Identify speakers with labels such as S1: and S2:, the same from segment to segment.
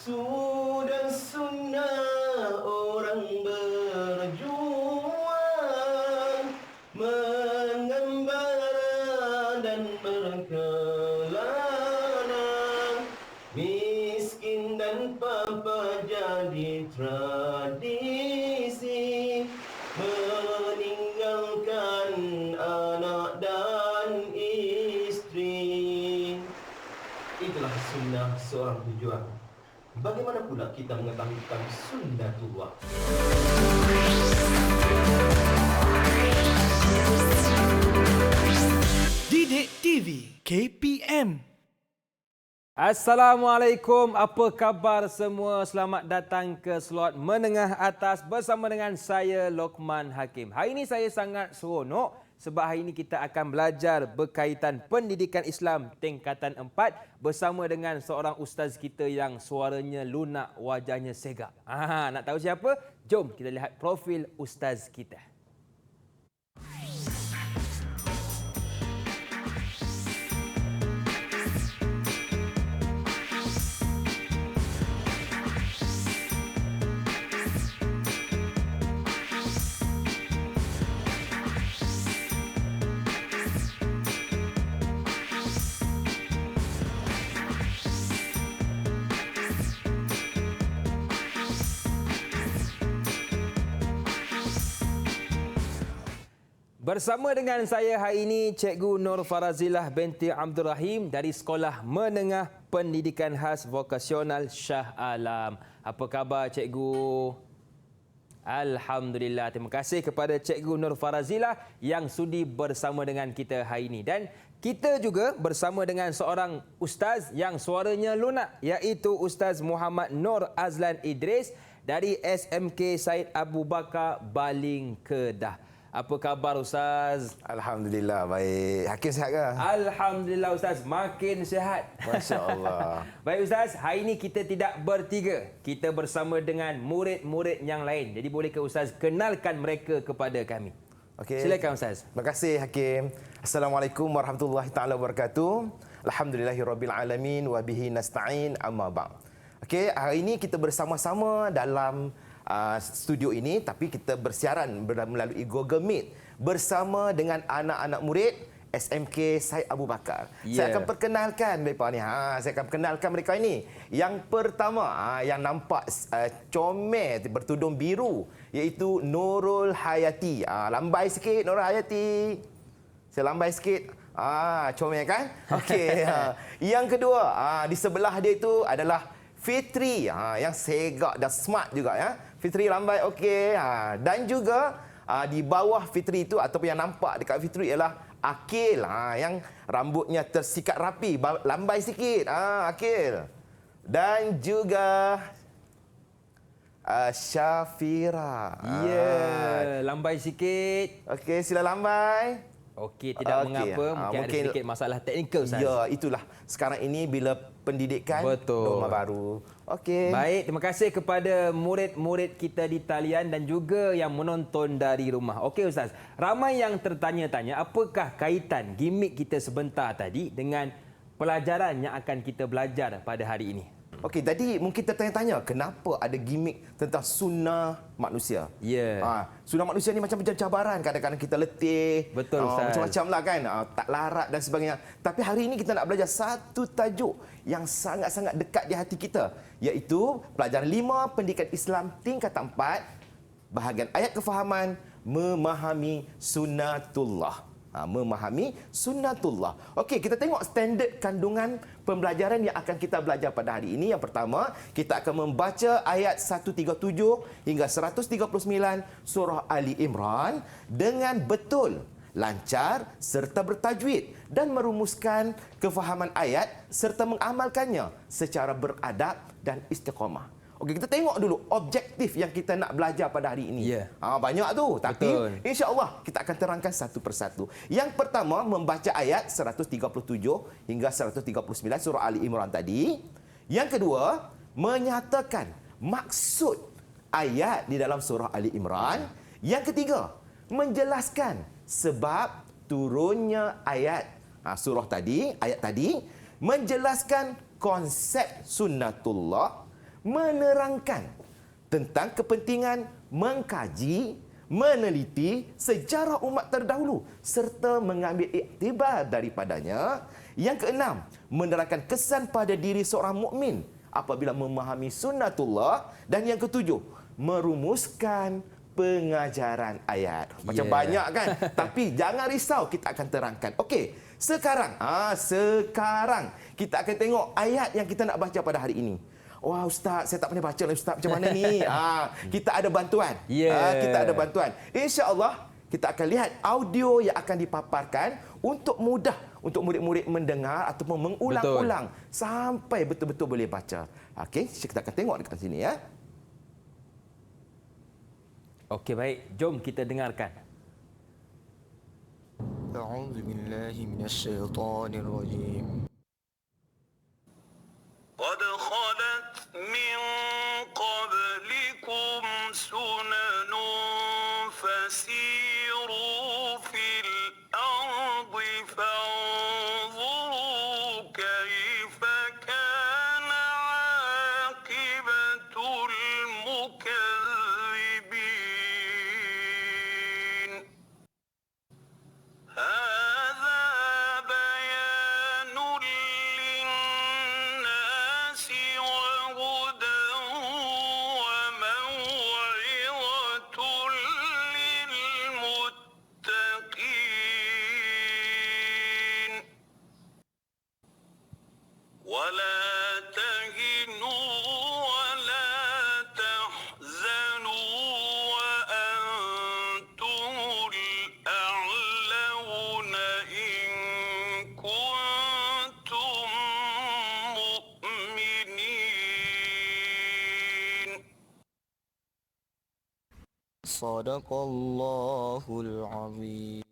S1: Sudah sunnah orang berjuang, mengembara dan berkelana, miskin dan papa jadi tradisi, meninggalkan anak dan istri. Itulah sunnah seorang pejuang. Bagaimana pula kita mengetahui tentang sunnatullah?
S2: Didik TV KPM.
S3: Assalamualaikum, apa khabar semua? Selamat datang ke slot menengah atas bersama dengan saya Lokman Hakim. Hari ini saya sangat seronok sebab hari ini kita akan belajar berkaitan pendidikan Islam tingkatan 4 bersama dengan seorang ustaz kita yang suaranya lunak, wajahnya segak. Nak tahu siapa? Jom kita lihat profil ustaz kita. Bersama dengan saya hari ini Cikgu Nur Farazilah binti Abdul Rahim dari Sekolah Menengah Pendidikan Khas Vokasional Shah Alam. Apa khabar Cikgu? Alhamdulillah. Terima kasih kepada Cikgu Nur Farazilah yang sudi bersama dengan kita hari ini. Dan kita juga bersama dengan seorang ustaz yang suaranya lunak, iaitu Ustaz Muhammad Nur Azlan Idris dari SMK Syed Abu Bakar Baling, Kedah. Apa khabar Ustaz?
S4: Alhamdulillah, baik. Hakim sihat ke?
S3: Alhamdulillah Ustaz, makin sihat.
S4: Masya Allah.
S3: Baik Ustaz, hari ini kita tidak bertiga. Kita bersama dengan murid-murid yang lain. Jadi bolehkah Ustaz kenalkan mereka kepada kami?
S4: Okey.
S3: Silakan Ustaz.
S4: Terima kasih Hakim. Assalamualaikum warahmatullahi taala wabarakatuh. Alhamdulillahirabbil alamin wa bihi nasta'in amma ba'd. Okey, hari ini kita bersama-sama dalam studio ini, tapi kita bersiaran melalui Google Meet bersama dengan anak-anak murid SMK Syed Abu Bakar. Saya akan perkenalkan mereka ni. Saya akan perkenalkan mereka ini. Yang pertama, yang nampak comel bertudung biru, iaitu Nurul Hayati. Lambai sikit Nurul Hayati. Saya lambai sikit. Comel kan? Okey. Yang kedua, di sebelah dia itu adalah Fitri, yang segak dan smart juga ya. Fitri lambai okey. Dan juga di bawah Fitri itu ataupun yang nampak dekat Fitri ialah Akil, yang rambutnya tersikat rapi, lambai sikit. Akil. Dan juga Syafira.
S3: Lambai sikit.
S4: Okey, sila lambai.
S3: Okey, tidak mengapa. Mungkin ada sedikit masalah teknikal Ustaz.
S4: Ya, itulah. Sekarang ini bila pendidikan norma baru. Okey.
S3: Baik, terima kasih kepada murid-murid kita di talian dan juga yang menonton dari rumah. Okey Ustaz, ramai yang tertanya-tanya apakah kaitan gimik kita sebentar tadi dengan pelajaran yang akan kita belajar pada hari ini.
S4: Okey, jadi mungkin tertanya-tanya kenapa ada gimik tentang sunnah manusia.
S3: Ya.
S4: Sunnah manusia ni macam cabaran. Kadang-kadang kita letih.
S3: Betul Ustaz.
S4: Macam-macam lah kan. Tak larat dan sebagainya. Tapi hari ini kita nak belajar satu tajuk yang sangat-sangat dekat di hati kita. Iaitu pelajaran 5 pendidikan Islam tingkatan 4. Bahagian ayat kefahaman memahami sunnatullah. Memahami sunnatullah. Okey, kita tengok standard kandungan pembelajaran yang akan kita belajar pada hari ini. Yang pertama, kita akan membaca ayat 137 hingga 139 surah Ali Imran dengan betul, lancar serta bertajwid dan merumuskan kefahaman ayat serta mengamalkannya secara beradab dan istiqamah. Okey, kita tengok dulu objektif yang kita nak belajar pada hari ini. Banyak tu, tapi insya-Allah kita akan terangkan satu persatu. Yang pertama, membaca ayat 137 hingga 139 surah Ali Imran tadi. Yang kedua, menyatakan maksud ayat di dalam surah Ali Imran. Yang ketiga, menjelaskan sebab turunnya ayat ayat tadi, menjelaskan konsep sunnatullah, menerangkan tentang kepentingan mengkaji, meneliti sejarah umat terdahulu serta mengambil iktibar daripadanya. Yang keenam, menerangkan kesan pada diri seorang mukmin apabila memahami sunnatullah. Dan yang ketujuh, merumuskan pengajaran ayat. Macam banyak kan? Tapi jangan risau, kita akan terangkan. Okey, sekarang kita akan tengok ayat yang kita nak baca pada hari ini. Wah Ustaz, saya tak pandai baca lah Ustaz, macam mana ni? Kita ada bantuan. Kita ada bantuan. InsyaAllah kita akan lihat audio yang akan dipaparkan untuk mudah untuk murid-murid mendengar ataupun mengulang-ulang sampai betul-betul boleh baca. Okey, kita akan tengok dekat sini ya.
S3: Okey, baik. Jom kita dengarkan.
S5: أعوذ بالله من الشيطان الرجيم قد خلت من قبلكم سنن فسيروا في الأرض فانظروا كيف كان عاقبة المكذبين هذا بيان للناس وهدى وموعظة للمتقين ولا تهنوا ولا تحزنوا وأنتم الأعلون إن كنتم مؤمنين صدق الله العظيم.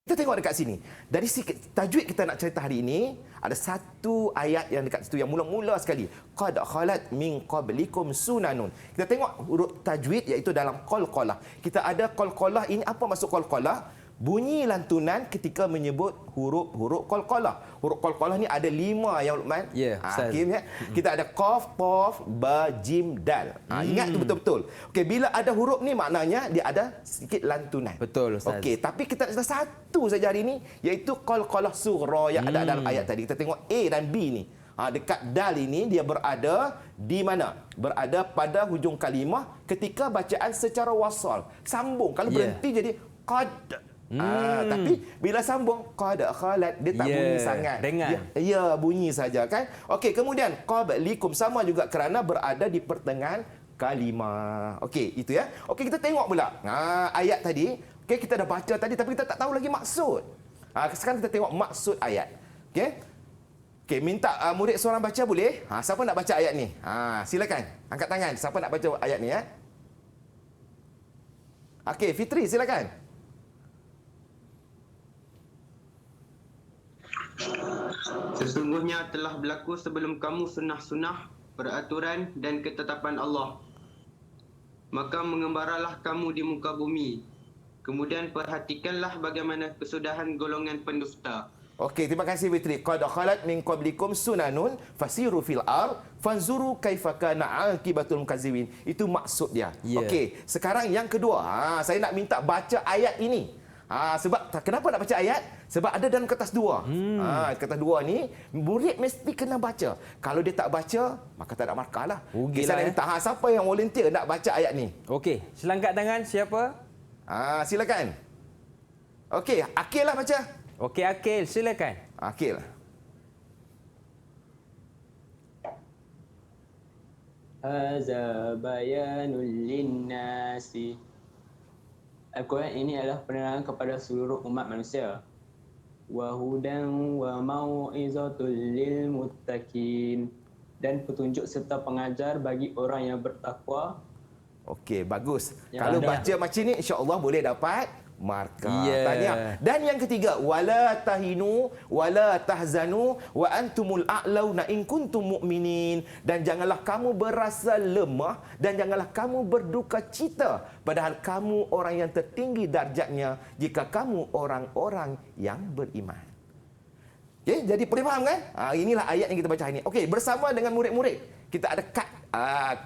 S4: Kita tengok dekat sini. Dari tajwid kita nak cerita hari ini, ada satu ayat yang dekat situ yang mula-mula sekali. Qad khalat min qablikum sunanun. Kita tengok huruf tajwid iaitu dalam qalqalah. Kita ada qalqalah ini, apa maksud qalqalah? Bunyi lantunan ketika menyebut huruf-huruf qalqalah. Huruf qalqalah ni ada 5 ya Luqman. Hakim ya. Kita ada qaf, qaf, ba, jim, dal. Ingat tu betul-betul. Okey, bila ada huruf ni maknanya dia ada sedikit lantunan.
S3: Betul Ustaz.
S4: Okey, tapi kita ada satu saja hari ini iaitu qalqalah sughra yang ada dalam ayat tadi. Kita tengok A dan B ni. Dekat dal ini dia berada di mana? Berada pada hujung kalimah ketika bacaan secara wasal. Sambung. Kalau berhenti jadi qad. Tapi bila sambung qad khalat, dia tak bunyi sangat.
S3: Dengar.
S4: Ya, bunyi saja kan. Okey, kemudian qablikum sama juga kerana berada di pertengahan kalimah. Okey, itu ya. Okey, kita tengok pula. Ayat tadi, okey kita dah baca tadi tapi kita tak tahu lagi maksud. Sekarang kita tengok maksud ayat. Okey. Okey, minta murid seorang baca boleh? Siapa nak baca ayat ni? Silakan. Angkat tangan. Siapa nak baca ayat ni ya? Okey, Fitri silakan.
S6: Sesungguhnya telah berlaku sebelum kamu sunnah-sunnah, peraturan dan ketetapan Allah. Maka mengembaralah kamu di muka bumi. Kemudian perhatikanlah bagaimana kesudahan golongan pendusta.
S4: Okey, terima kasih Fitri. Qad khalat min qablikum sunanun fasiru fil ard fanzuru kaifa kana aqibatul mukazzibin. Itu maksud dia. Okey, sekarang yang kedua. Saya nak minta baca ayat ini. Sebab kenapa nak baca ayat? Sebab ada dalam kertas 2. Kertas 2 ni murid mesti kena baca. Kalau dia tak baca, maka tak ada markah lah. Saya minta siapa yang volunteer nak baca ayat ni?
S3: Okey, selangkat tangan siapa?
S4: Silakan. Okey, Akil lah baca.
S3: Okey, Akil, silakan.
S4: Akil.
S7: Hadza bayanul linnasi. Al-Quran ini adalah penerangan kepada seluruh umat manusia. Wa hudan wa mau'izatul lil muttaqin. Dan petunjuk serta pengajar bagi orang yang bertakwa.
S4: Okey, bagus.
S7: Yang
S4: Kalau
S7: ada.
S4: baca macam ni, insya-Allah boleh dapat markah. Tahniah. Dan yang ketiga, wala tahinu wala tahzanu wa antumul a'launa in kuntum mu'minin. Dan janganlah kamu berasa lemah dan janganlah kamu berduka cita padahal kamu orang yang tertinggi darjatnya jika kamu orang-orang yang beriman. Okey, jadi boleh faham kan? Inilah ayat yang kita baca hari ini. Okey, bersama dengan murid-murid, kita ada kad.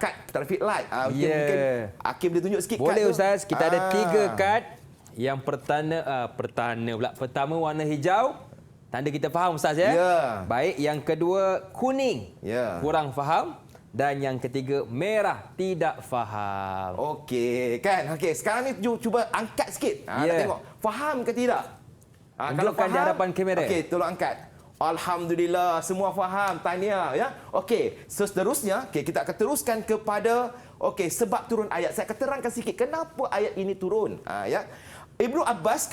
S4: Kad traffic light. Mungkin Hakim dia tunjuk sikit
S3: Boleh
S4: kad tu.
S3: Ustaz, kita ada 3 kad. Yang pertama warna hijau. Tanda kita faham Ustaz ya?
S4: Ya.
S3: Baik, yang kedua kuning.
S4: Ya.
S3: Kurang faham. Dan yang ketiga merah, tidak faham.
S4: Okey, kan? Okey, sekarang ni cuba angkat sikit. Nak
S3: Ya.
S4: tengok faham ke tidak?
S3: Tunjukkan di hadapan kamera.
S4: Okey, tolong angkat. Alhamdulillah, semua faham. Tahniah ya. Okey, seterusnya kita akan teruskan kepada sebab turun ayat. Saya akan terangkan sikit kenapa ayat ini turun. Ya. Ibnu Abbas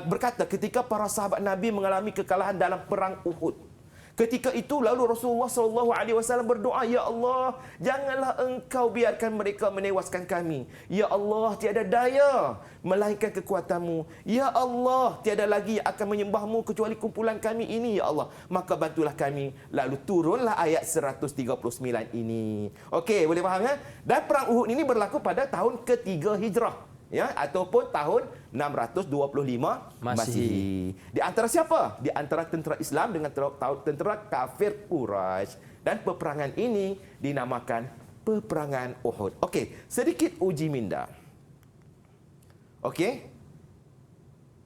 S4: berkata ketika para sahabat Nabi mengalami kekalahan dalam perang Uhud. Ketika itu lalu Rasulullah SAW berdoa, Ya Allah, janganlah engkau biarkan mereka menewaskan kami. Ya Allah, tiada daya melainkan kekuatanmu. Ya Allah, tiada lagi akan menyembahmu kecuali kumpulan kami ini, Ya Allah. Maka bantulah kami. Lalu turunlah ayat 139 ini. Okey, boleh faham ya? Dan perang Uhud ini berlaku pada tahun ke-3 Hijrah. Ya, ataupun tahun 625 Masihi. Di antara siapa? Di antara tentera Islam dengan tentera kafir Quraisy. Dan peperangan ini dinamakan peperangan Uhud. Okey, sedikit uji minda. Okey?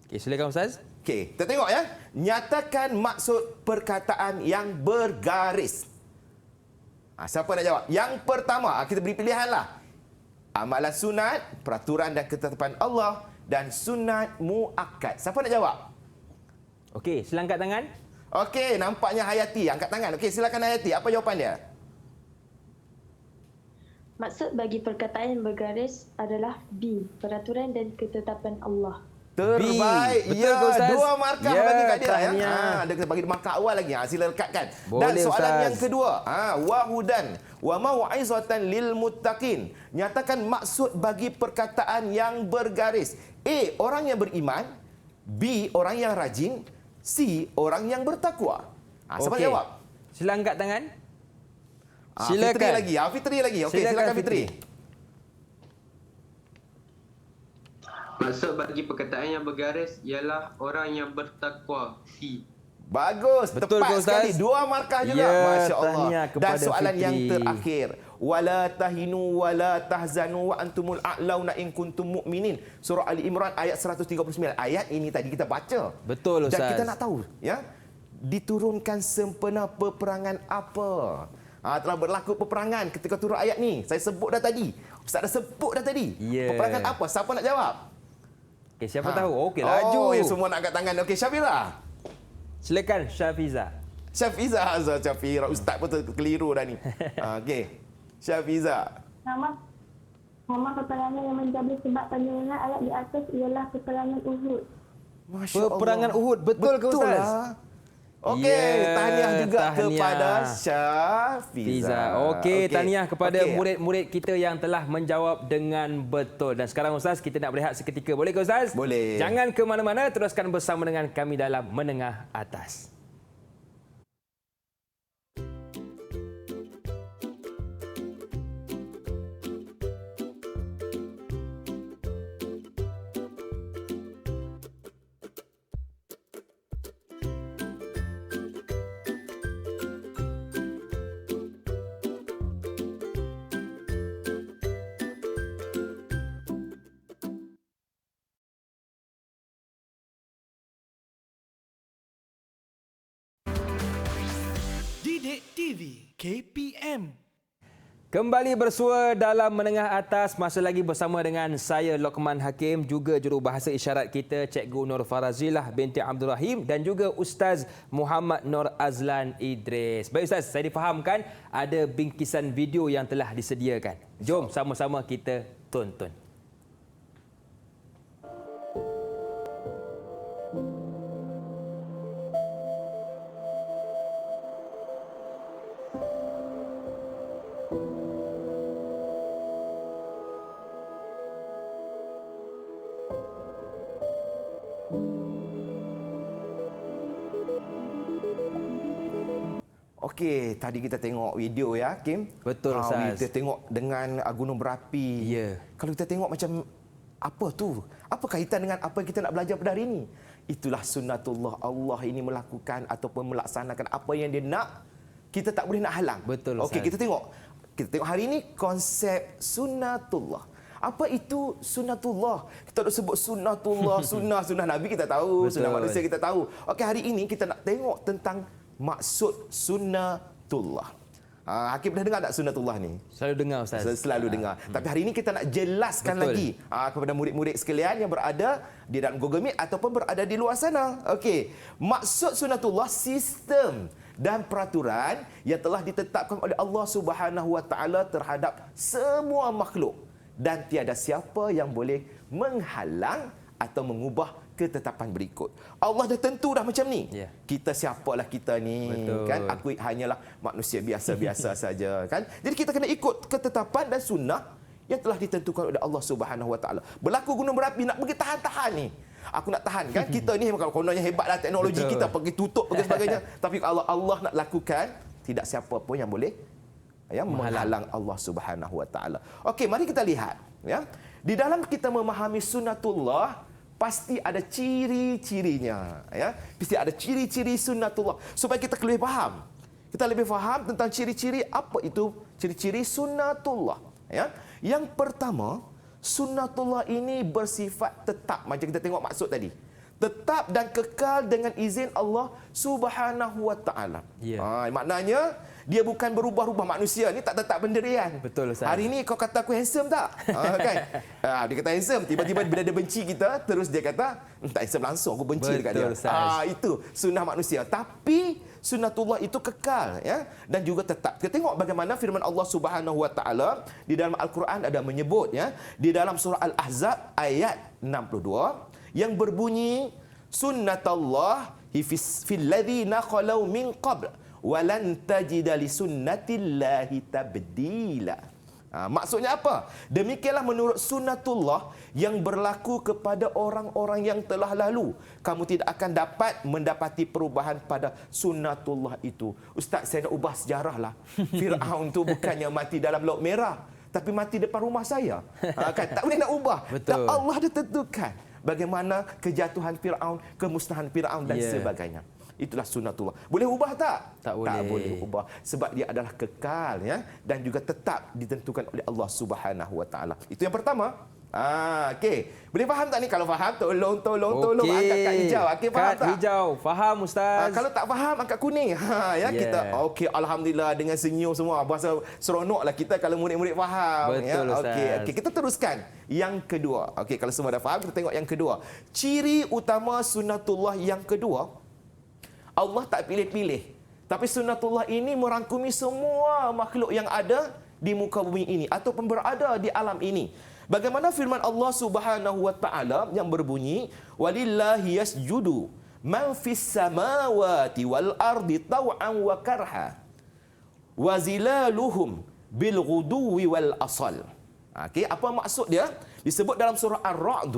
S3: Okey, silakan Ustaz.
S4: Okey, kita tengok ya. Nyatakan maksud perkataan yang bergaris. Siapa nak jawab? Yang pertama, kita beri pilihanlah. Amalan sunat, peraturan dan ketetapan Allah dan sunat muakkad. Siapa nak jawab?
S3: Okey, sila angkat tangan.
S4: Okey, nampaknya Hayati angkat tangan. Okey, silakan Hayati. Apa jawapan dia?
S8: Maksud bagi perkataan yang bergaris adalah B, peraturan dan ketetapan Allah.
S4: Terbaik.
S3: Betul ke Ustaz?
S4: 2 markah
S3: Ya,
S4: bagi kat dia.
S3: tahniah.
S4: Dia kena bagi markah awal lagi. Sila lekatkan. Dan
S3: Boleh,
S4: soalan
S3: Ustaz.
S4: yang kedua. Wahudan wa mau'izatan lil muttaqin. Nyatakan maksud bagi perkataan yang bergaris. A, orang yang beriman. B, orang yang rajin. C, orang yang bertakwa. Siapa
S3: Okey.
S4: jawab?
S3: Sila angkat tangan.
S4: Fitri lagi. Fitri lagi. Okey, silakan Fitri.
S6: Maksud bagi perkataan yang bergaris ialah orang yang bertakwa. C.
S4: Bagus,
S3: Betul
S4: tepat
S3: ke, Ustaz?
S4: sekali. 2 markah juga.
S3: Ya,
S4: Masya-Allah.
S3: tahniah
S4: Dan
S3: kepada
S4: soalan
S3: Fitri.
S4: yang terakhir. Wala tahinu wala tahzanu wa antumul a'launa in kuntum mu'minin. Surah Ali Imran ayat 139. Ayat ini tadi kita baca.
S3: Betul, Ustaz.
S4: Dan kita nak tahu, ya, diturunkan sempena peperangan apa? Telah berlaku peperangan ketika turun ayat ni. Saya sebut dah tadi. Ustaz dah sebut dah tadi.
S3: Ya.
S4: Peperangan apa? Siapa nak jawab?
S3: Okey, siapa tahu? Okey, laju.
S4: Yang semua nak angkat tangan. Okey, Syafira.
S3: Silakan Syafiza.
S4: Syafiza Azhar Syafira. Ustaz pun keliru dah ni. Okey. Syafiza.
S8: Nama peperangan yang menjadi sebab penurunan ayat di atas ialah peperangan Uhud.
S4: Masya
S3: Peperangan
S4: Allah.
S3: Uhud. Betul ke, Ustaz?
S4: Lah. Okey,
S3: Ya,
S4: tahniah juga
S3: tahniah.
S4: kepada Syafiza.
S3: Fiza. Okey, tahniah kepada
S4: Okey.
S3: murid-murid kita yang telah menjawab dengan betul. Dan sekarang Ustaz, kita nak berehat seketika. Boleh ke Ustaz?
S4: Boleh.
S3: Jangan ke mana-mana, teruskan bersama dengan kami dalam Menengah Atas.
S2: Didik TV KPM.
S3: Kembali bersua dalam Menengah Atas, masa lagi bersama dengan saya Lokman Hakim, juga jurubahasa isyarat kita Cikgu Nur Farazilah binti Abdul Rahim dan juga Ustaz Muhammad Nur Azlan Idris. Baik Ustaz, saya difahamkan ada bingkisan video yang telah disediakan. Jom sama-sama kita tonton.
S4: Okey, tadi kita tengok video ya, Kim.
S3: Betul, Ustaz.
S4: Kita tengok dengan gunung berapi.
S3: Ya.
S4: Kalau kita tengok macam apa tu? Apa kaitan dengan apa yang kita nak belajar pada hari ini? Itulah sunnatullah. Allah ini melakukan ataupun melaksanakan apa yang dia nak. Kita tak boleh nak halang.
S3: Betul,
S4: Okey,
S3: Ustaz.
S4: kita tengok hari ini konsep sunnatullah. Apa itu sunnatullah? Kita dah sebut sunnatullah, sunnah Nabi kita tahu,
S3: Betul.
S4: sunnah manusia kita tahu. Okey, hari ini kita nak tengok tentang maksud sunnatullah. Hakim pernah dengar tak sunnatullah ni?
S3: Selalu dengar, Ustaz.
S4: Selalu dengar. Tapi hari ini kita nak jelaskan
S3: Betul.
S4: lagi kepada murid-murid sekalian yang berada di dalam Google Meet ataupun berada di luar sana. Okey. Maksud sunnatullah sistem dan peraturan yang telah ditetapkan oleh Allah Subhanahu Wa Taala terhadap semua makhluk dan tiada siapa yang boleh menghalang atau mengubah ketetapan berikut. Allah dah tentu dah macam ni.
S3: Ya.
S4: Kita siapalah kita ni,
S3: Betul.
S4: kan? Aku hanyalah manusia biasa-biasa saja, kan? Jadi kita kena ikut ketetapan dan sunnah yang telah ditentukan oleh Allah Subhanahu Wa Taala. Berlaku gunung berapi nak pergi tahan-tahan ni. Aku nak tahan, kan? Kita ni kalau kononnya hebatlah teknologi
S3: Betul.
S4: kita pergi tutup pergi sebagainya. Tapi kalau Allah nak lakukan, tidak siapa pun yang boleh menghalang Allah Subhanahu Wa Taala. Okey, mari kita lihat, ya. Di dalam kita memahami sunnatullah, pasti ada ciri-cirinya, ya. Pasti ada ciri-ciri sunnatullah supaya kita lebih faham. Kita lebih faham tentang ciri-ciri apa itu ciri-ciri sunnatullah, ya. Yang pertama, sunnatullah ini bersifat tetap, macam kita tengok maksud tadi. Tetap dan kekal dengan izin Allah Subhanahu Wa Taala.
S3: Ya.
S4: Maknanya dia bukan berubah-ubah. Manusia ni tak tetap pendirian.
S3: Betul, Ustaz.
S4: Hari ni kau kata aku handsome tak? Kan? Dia kata handsome. Tiba-tiba bila dia benci kita, terus dia kata, tak handsome langsung, aku benci dekat dia.
S3: Betul, Ustaz.
S4: Itu sunnah manusia. Tapi sunnatullah itu kekal, ya, dan juga tetap. Kita tengok bagaimana firman Allah Subhanahu Wa Taala di dalam Al-Quran ada menyebut, ya, di dalam surah Al-Ahzab ayat 62 yang berbunyi sunnatallahi fil ladzina khalau min qabl walan tajida li sunnatillahi tabdila. Maksudnya apa? Demikianlah menurut sunnatullah yang berlaku kepada orang-orang yang telah lalu. Kamu tidak akan dapat mendapati perubahan pada sunnatullah itu. Ustaz, saya nak ubah sejarah lah. Fir'aun tu bukannya mati dalam Laut Merah, tapi mati depan rumah saya. Kan? Tak boleh nak ubah.
S3: Betul.
S4: Dan Allah dah tentukan bagaimana kejatuhan Fir'aun, kemusnahan Fir'aun dan sebagainya. Itulah sunnatullah. Boleh ubah tak?
S3: Tak boleh.
S4: Tak boleh ubah. Sebab dia adalah kekal, ya, dan juga tetap ditentukan oleh Allah Subhanahu Wa Taala. Itu yang pertama. Okey. Boleh faham tak ni? Kalau faham, tolong angkat kad hijau. Okey, faham
S3: Kad
S4: tak?
S3: hijau. Faham, Ustaz.
S4: Kalau tak faham, angkat kuning. Kita okey, alhamdulillah, dengan senyum semua. Berasa seronoklah kita kalau murid-murid faham.
S3: Betul, Ustaz.
S4: Okey, kita teruskan. Yang kedua. Okey, kalau semua dah faham, kita tengok yang kedua. Ciri utama sunnatullah yang kedua, Allah tak pilih-pilih. Tapi sunnatullah ini merangkumi semua makhluk yang ada di muka bumi ini ataupun berada di alam ini. Bagaimana firman Allah Subhanahu Wa Taala yang berbunyi, walillahi yasjudu man fis samawati wal ardi taw'an wa karha wa zilaluhum bil ghuduwi wal asal. Okey, apa maksud dia? Disebut dalam surah Ar-Ra'd,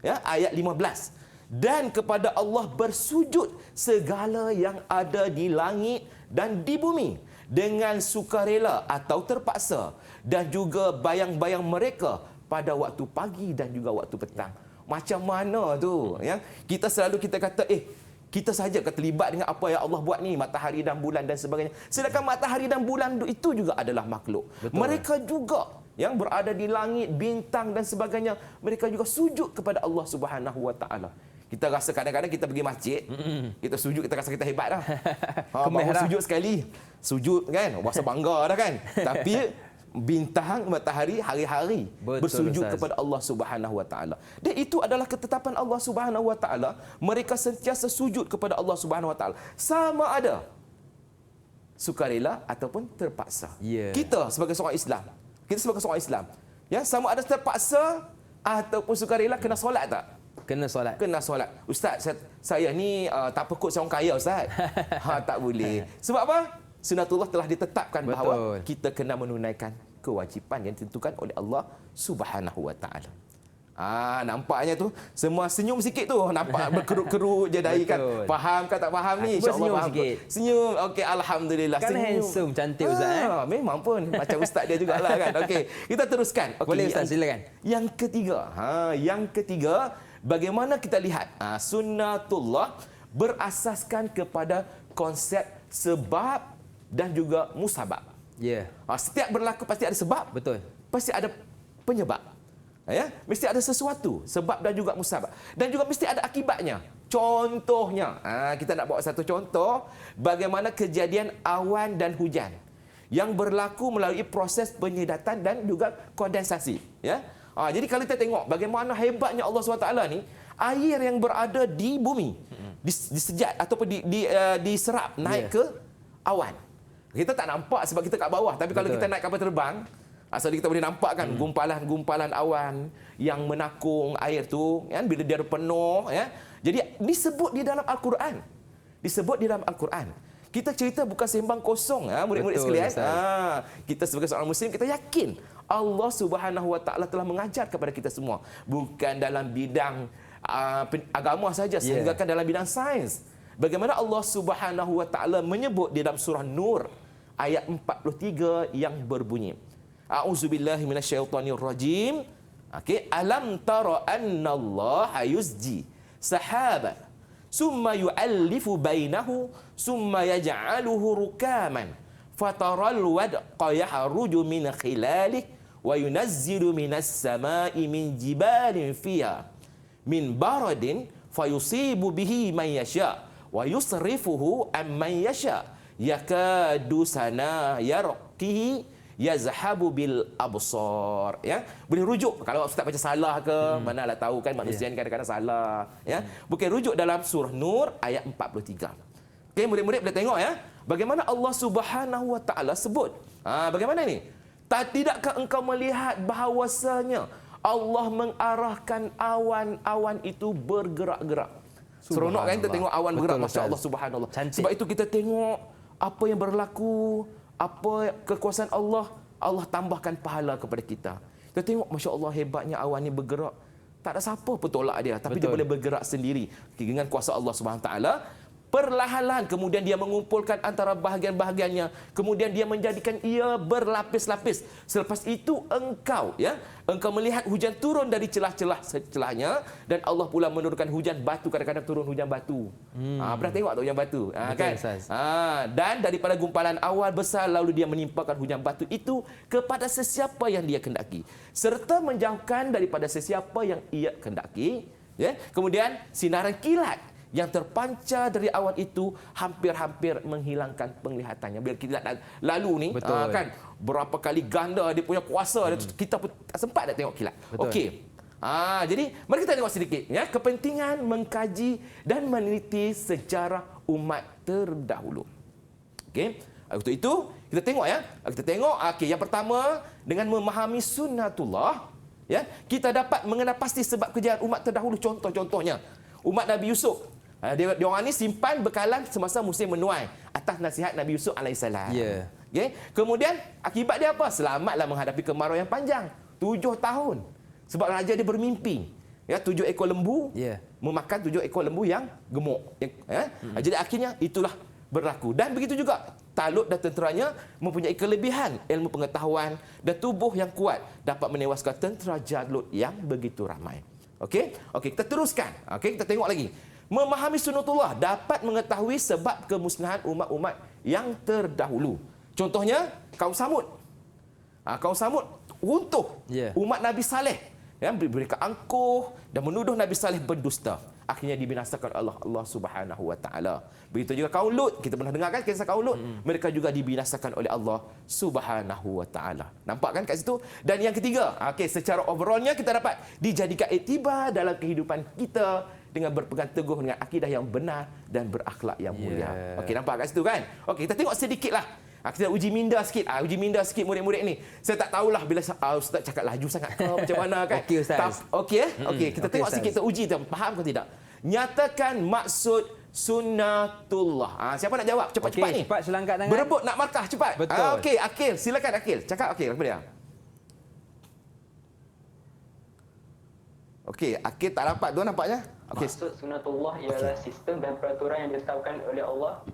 S4: ya, ayat 15. Dan kepada Allah bersujud segala yang ada di langit dan di bumi dengan sukarela atau terpaksa, dan juga bayang-bayang mereka pada waktu pagi dan juga waktu petang. Macam mana tu, ya? Kita selalu kita kata kita saja terlibat dengan apa yang Allah buat ni, matahari dan bulan dan sebagainya. Sedangkan matahari dan bulan itu juga adalah makhluk.
S3: Betul.
S4: Mereka juga yang berada di langit, bintang dan sebagainya, mereka juga sujud kepada Allah Subhanahu Wa Taala. Kita rasa kadang-kadang kita pergi masjid, kita sujud, kita rasa kita hebat dah. Baru sujud sekali. Sujud kan, rasa bangga dah kan. Tapi bintang, matahari hari-hari bersujud
S3: Ustaz.
S4: kepada Allah Subhanahu Wa Taala. Dan itu adalah ketetapan Allah Subhanahu Wa Taala. Mereka sentiasa sujud kepada Allah Subhanahu Wa Taala. Sama ada sukarela ataupun terpaksa. Kita sebagai seorang Islam, ya, sama ada terpaksa ataupun sukarela, kena solat tak?
S3: Kena solat.
S4: Kena solat. Ustaz, saya ni tak pekut seorang kaya, Ustaz. Tak boleh. Sebab apa? Sunnatullah telah ditetapkan bahawa kita kena menunaikan kewajipan yang ditentukan oleh Allah Subhanahu Wa Taala. Nampaknya tu semua senyum sikit tu, nampak berkerut-kerut je dahi kan. Faham ke tak faham ni?
S3: InsyaAllah faham.
S4: Sikit. Senyum. Okey, alhamdulillah.
S3: Kan
S4: senyum.
S3: handsome, cantik Ustaz.
S4: Memang pun macam ustaz dia jugalah kan. Okey, kita teruskan. Okay,
S3: Boleh Ustaz, silakan.
S4: Yang ketiga, yang ketiga, bagaimana kita lihat sunnatullah berasaskan kepada konsep sebab dan juga musabab.
S3: Ya.
S4: Setiap berlaku pasti ada sebab,
S3: Betul.
S4: pasti ada penyebab. Ya, mesti ada sesuatu, sebab dan juga musabab. Dan juga mesti ada akibatnya. Contohnya, kita nak bawa satu contoh bagaimana kejadian awan dan hujan yang berlaku melalui proses penyedatan dan juga kondensasi. Ya, jadi kalau kita tengok bagaimana hebatnya Allah SWT ni, air yang berada di bumi, disejat ataupun diserap naik ke awan. Kita tak nampak sebab kita kat bawah, tapi kalau kita naik kapal terbang, asal kita boleh nampak kan gumpalan-gumpalan awan yang menakung air tu kan, bila dia penuh ya. Jadi disebut di dalam Al-Quran. Disebut di dalam Al-Quran. Kita cerita bukan sembang kosong murid-murid sekalian. Kita sebagai seorang muslim kita yakin Allah Subhanahu Wa Taala telah mengajar kepada kita semua, bukan dalam bidang agama saja, sehingga kan dalam bidang sains. Bagaimana Allah Subhanahu Wa Taala menyebut di dalam surah Nur ayat 43 yang berbunyi, A'udzubillahi minasyaitonirrajim. Okey, alam tara annallaha yuzji sahaban summa yu'allifu bainahu summa yaj'aluhu rukaman fataral wadqa yahruju min khilalihi wa yunazzilu minas samai min jibalin fiha min baradin fayusibu bihi man yasha wa yusrifuhu amman yasha yakadu sana yarqihi yazhabu bil absar. Ya, boleh rujuk kalau ustaz baca salah ke, manalah tahu kan manusia ni kadang-kadang salah ya. Boleh rujuk dalam surah Nur ayat 43. Okey, murid-murid boleh tengok ya bagaimana Allah Subhanahu Wa Taala sebut. Bagaimana ni? Tidakkah engkau melihat bahawasanya Allah mengarahkan awan-awan itu bergerak-gerak. Seronok kan kita tengok awan bergerak, masya-Allah, subhanallah.
S3: Cantik.
S4: Sebab itu kita tengok apa yang berlaku, apa kekuasaan Allah, Allah tambahkan pahala kepada kita. Kita tengok, Masya Allah, hebatnya awan ni bergerak. Tak ada siapa pun tolak dia, tapi dia boleh bergerak sendiri dengan kuasa Allah Subhanahu Wa Taala. Perlahan-lahan kemudian dia mengumpulkan antara bahagian-bahagiannya, kemudian dia menjadikan ia berlapis-lapis. Selepas itu engkau melihat hujan turun dari celah-celahnya, dan Allah pula menurunkan hujan batu, kadang-kadang turun hujan batu. Pernah tengok tak hujan batu? Kan? Dan daripada gumpalan awal besar lalu dia menimpakan hujan batu itu kepada sesiapa yang dia kendaki, serta menjauhkan daripada sesiapa yang ia kendaki. Ya? Kemudian sinaran kilat yang terpancar dari awan itu hampir-hampir menghilangkan penglihatannya. Bila kita lalu ni, kan berapa kali ganda dia punya kuasa, kita pun tak sempat nak tengok kilat. Okey. Jadi mari kita tengok sedikit ya kepentingan mengkaji dan meneliti sejarah umat terdahulu. Okey. Untuk itu kita tengok ya. Kita tengok yang pertama, dengan memahami sunnatullah ya, kita dapat mengenal pasti sebab kejayaan umat terdahulu. Contoh-contohnya umat Nabi Yusuf. Dia orang ni simpan bekalan semasa musim menuai atas nasihat Nabi Yusuf alaihissalam. Okay. Kemudian akibat dia apa? Selamatlah menghadapi kemarau yang panjang 7 tahun. Sebab raja dia bermimpi 7 ekor lembu memakan 7 ekor lembu yang gemuk. Jadi akhirnya itulah berlaku. Dan begitu juga Talut dan tenteranya mempunyai kelebihan ilmu pengetahuan dan tubuh yang kuat, dapat menewaskan tentera Jalut yang begitu ramai. Okey, kita teruskan. Kita tengok lagi. Memahami sunnatullah dapat mengetahui sebab kemusnahan umat-umat yang terdahulu. Contohnya kaum Samud. Kaum Samud runtuh. Umat Nabi Saleh yang mereka angkuh dan menuduh Nabi Saleh berdusta. Akhirnya dibinasakan Allah Subhanahu Wa Taala. Begitu juga kaum Lut. Kita pernah dengar kan kisah kaum Lut? Mereka juga dibinasakan oleh Allah Subhanahu Wa Taala. Nampak kan kat situ? Dan yang ketiga, secara overallnya kita dapat dijadikan iktibar dalam kehidupan kita dengan berpegang teguh dengan akidah yang benar dan berakhlak yang mulia. Nampak kat situ kan? Kita tengok sedikitlah. Kita uji minda sikit. Uji minda sikit murid-murid ni. Saya tak tahulah bila ustaz cakap laju sangat ke macam mana kan.
S3: Okey ustaz.
S4: Kita tengok sikit, kita uji tu. Faham ke tidak? Nyatakan maksud sunnatullah. Siapa nak jawab? Cepat-cepat ni.
S3: Cepat selangkat tangan.
S4: Berebut nak markah cepat.
S3: Betul.
S4: Akil, silakan Akil. Cakap Akil kepada dia. Akil tak dapat tu nampaknya.
S7: Maksud sunnatullah ialah sistem dan peraturan yang ditetapkan oleh Allah.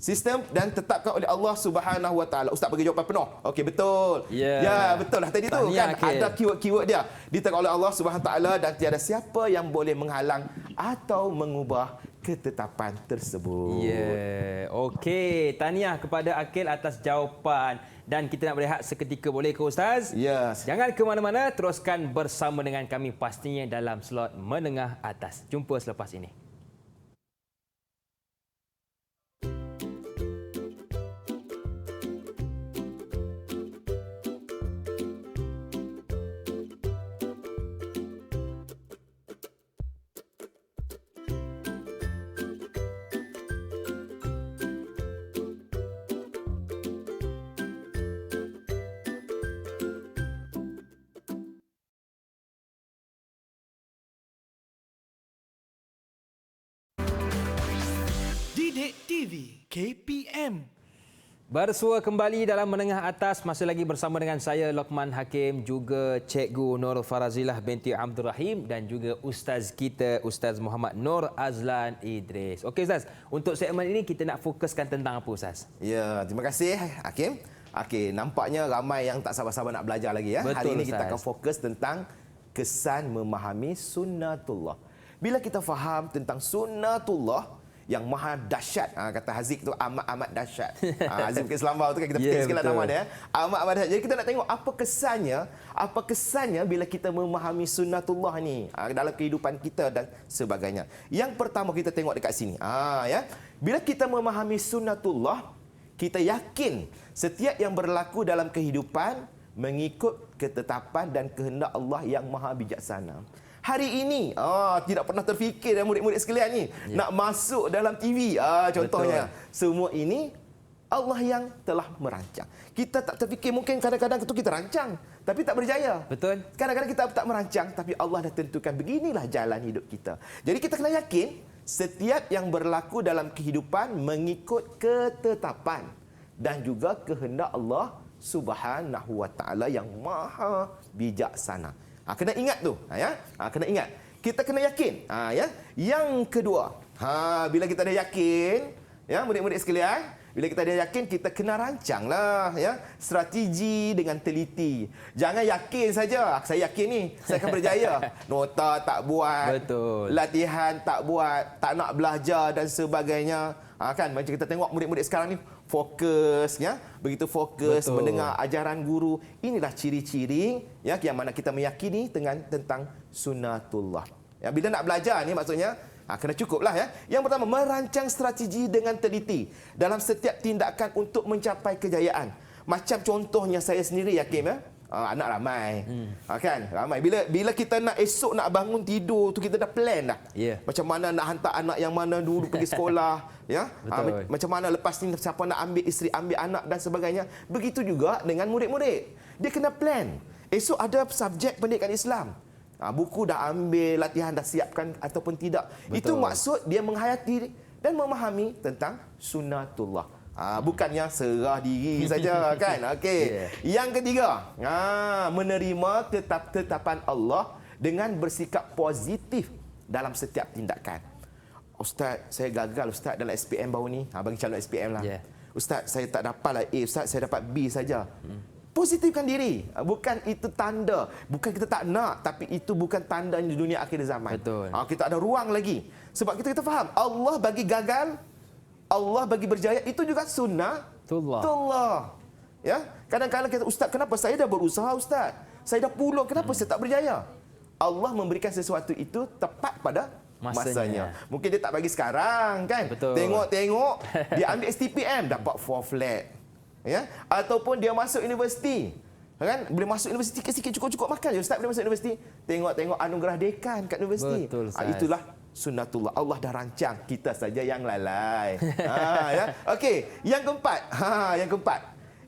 S4: Sistem dan tetapkan oleh Allah Subhanahu Wa Taala. Ustaz bagi jawapan penuh. Okey, betul. Ya, betul lah tadi tu kan. Ada keyword-keyword dia. Ditetapkan oleh Allah Subhanahu Wa Taala dan tiada siapa yang boleh menghalang atau mengubah ketetapan tersebut.
S3: Ya. Okey, tahniah kepada Akil atas jawapan. Dan kita nak berehat seketika, boleh ke Ustaz?
S4: Ya.
S3: Jangan ke mana-mana, teruskan bersama dengan kami pastinya dalam slot menengah atas. Jumpa selepas ini.
S2: Didik TV KPM.
S3: Bersua kembali dalam Menengah Atas, masih lagi bersama dengan saya Lokman Hakim, juga Cikgu Nur Farazilah binti Abdul Rahim dan juga Ustaz kita Ustaz Muhammad Nur Azlan Idris. Okey Ustaz, untuk segmen ini kita nak fokuskan tentang apa Ustaz?
S4: Ya, terima kasih Hakim. Okey, nampaknya ramai yang tak sabar-sabar nak belajar lagi ya.
S3: Betul,
S4: hari ini kita
S3: Ustaz.
S4: akan fokus tentang kesan memahami sunnatullah. Bila kita faham tentang sunnatullah yang maha dahsyat, kata Haziq tu amat-amat dahsyat. Haziq Bukit Selambau tu kan kita fikir sikitlah nama dia. Amat-amat dahsyat. Jadi kita nak tengok apa kesannya bila kita memahami sunnatullah ni dalam kehidupan kita dan sebagainya. Yang pertama kita tengok dekat sini. Ya. Bila kita memahami sunnatullah, kita yakin setiap yang berlaku dalam kehidupan mengikut ketetapan dan kehendak Allah yang maha bijaksana. Hari ini tidak pernah terfikir murid-murid sekalian ni nak masuk dalam TV contohnya. Betul. Semua ini Allah yang telah merancang. Kita tak terfikir, mungkin kadang-kadang itu kita rancang tapi tak berjaya.
S3: Betul.
S4: Kadang-kadang kita tak merancang tapi Allah dah tentukan beginilah jalan hidup kita. Jadi kita kena yakin setiap yang berlaku dalam kehidupan mengikut ketetapan dan juga kehendak Allah Subhanahu Wa Taala yang maha bijaksana. Kena ingat tu, ya. Kena ingat. Kita kena yakin, ya. Yang kedua, bila kita dah yakin, ya, murid-murid sekalian, bila kita dah yakin, kita kena rancanglah, ya, strategi dengan teliti. Jangan yakin saja, saya yakin ni, saya akan berjaya. Nota tak buat,
S3: betul.
S4: Latihan tak buat, tak nak belajar dan sebagainya. Kan macam kita tengok murid-murid sekarang ni fokus, ya, begitu fokus, betul, mendengar ajaran guru. Inilah ciri-ciri ya yang mana kita meyakini tentang sunnatullah. Ya, bila nak belajar ni maksudnya kena cukuplah ya. Yang pertama, merancang strategi dengan teliti dalam setiap tindakan untuk mencapai kejayaan. Macam contohnya saya sendiri yakin ya. Anak ramai. Kan? Ramai. Bila kita nak esok nak bangun tidur tu kita dah plan dah. Yeah. Macam mana nak hantar anak yang mana dulu pergi sekolah, ya. Macam mana lepas ni siapa nak ambil isteri, ambil anak dan sebagainya. Begitu juga dengan murid-murid. Dia kena plan. Esok ada subjek pendidikan Islam. Buku dah ambil, latihan dah siapkan ataupun tidak. Betul. Itu maksud dia menghayati dan memahami tentang sunnatullah. Bukannya serah diri saja kan. Okey. Yeah. Yang ketiga, menerima ketetapan Allah dengan bersikap positif dalam setiap tindakan. Ustaz, saya gagal Ustaz dalam SPM baru ni. Bagi calon SPM lah. Yeah. Ustaz, saya tak dapatlah A. Ustaz, saya dapat B saja. Positifkan diri. Bukan itu tanda. Bukan kita tak nak, tapi itu bukan tanda di dunia akhir zaman. Betul. Kita ada ruang lagi. Sebab kita faham Allah bagi gagal, Allah bagi berjaya, itu juga sunnatullah. Ya, kadang-kadang kita, Ustaz, kenapa saya dah berusaha Ustaz? Saya dah puluh, kenapa saya tak berjaya? Allah memberikan sesuatu itu tepat pada masanya. Mungkin dia tak bagi sekarang kan? Betul. Tengok-tengok dia ambil STPM dapat 4 flat. Ya, ataupun dia masuk universiti. Kan? Boleh masuk universiti sikit-sikit cukup-cukup makan je Ustaz boleh masuk universiti. Tengok-tengok anugerah dekan kat universiti. Betul, itulah sunnatullah. Allah dah rancang, kita saja yang lalai. Ya. Okey, yang keempat.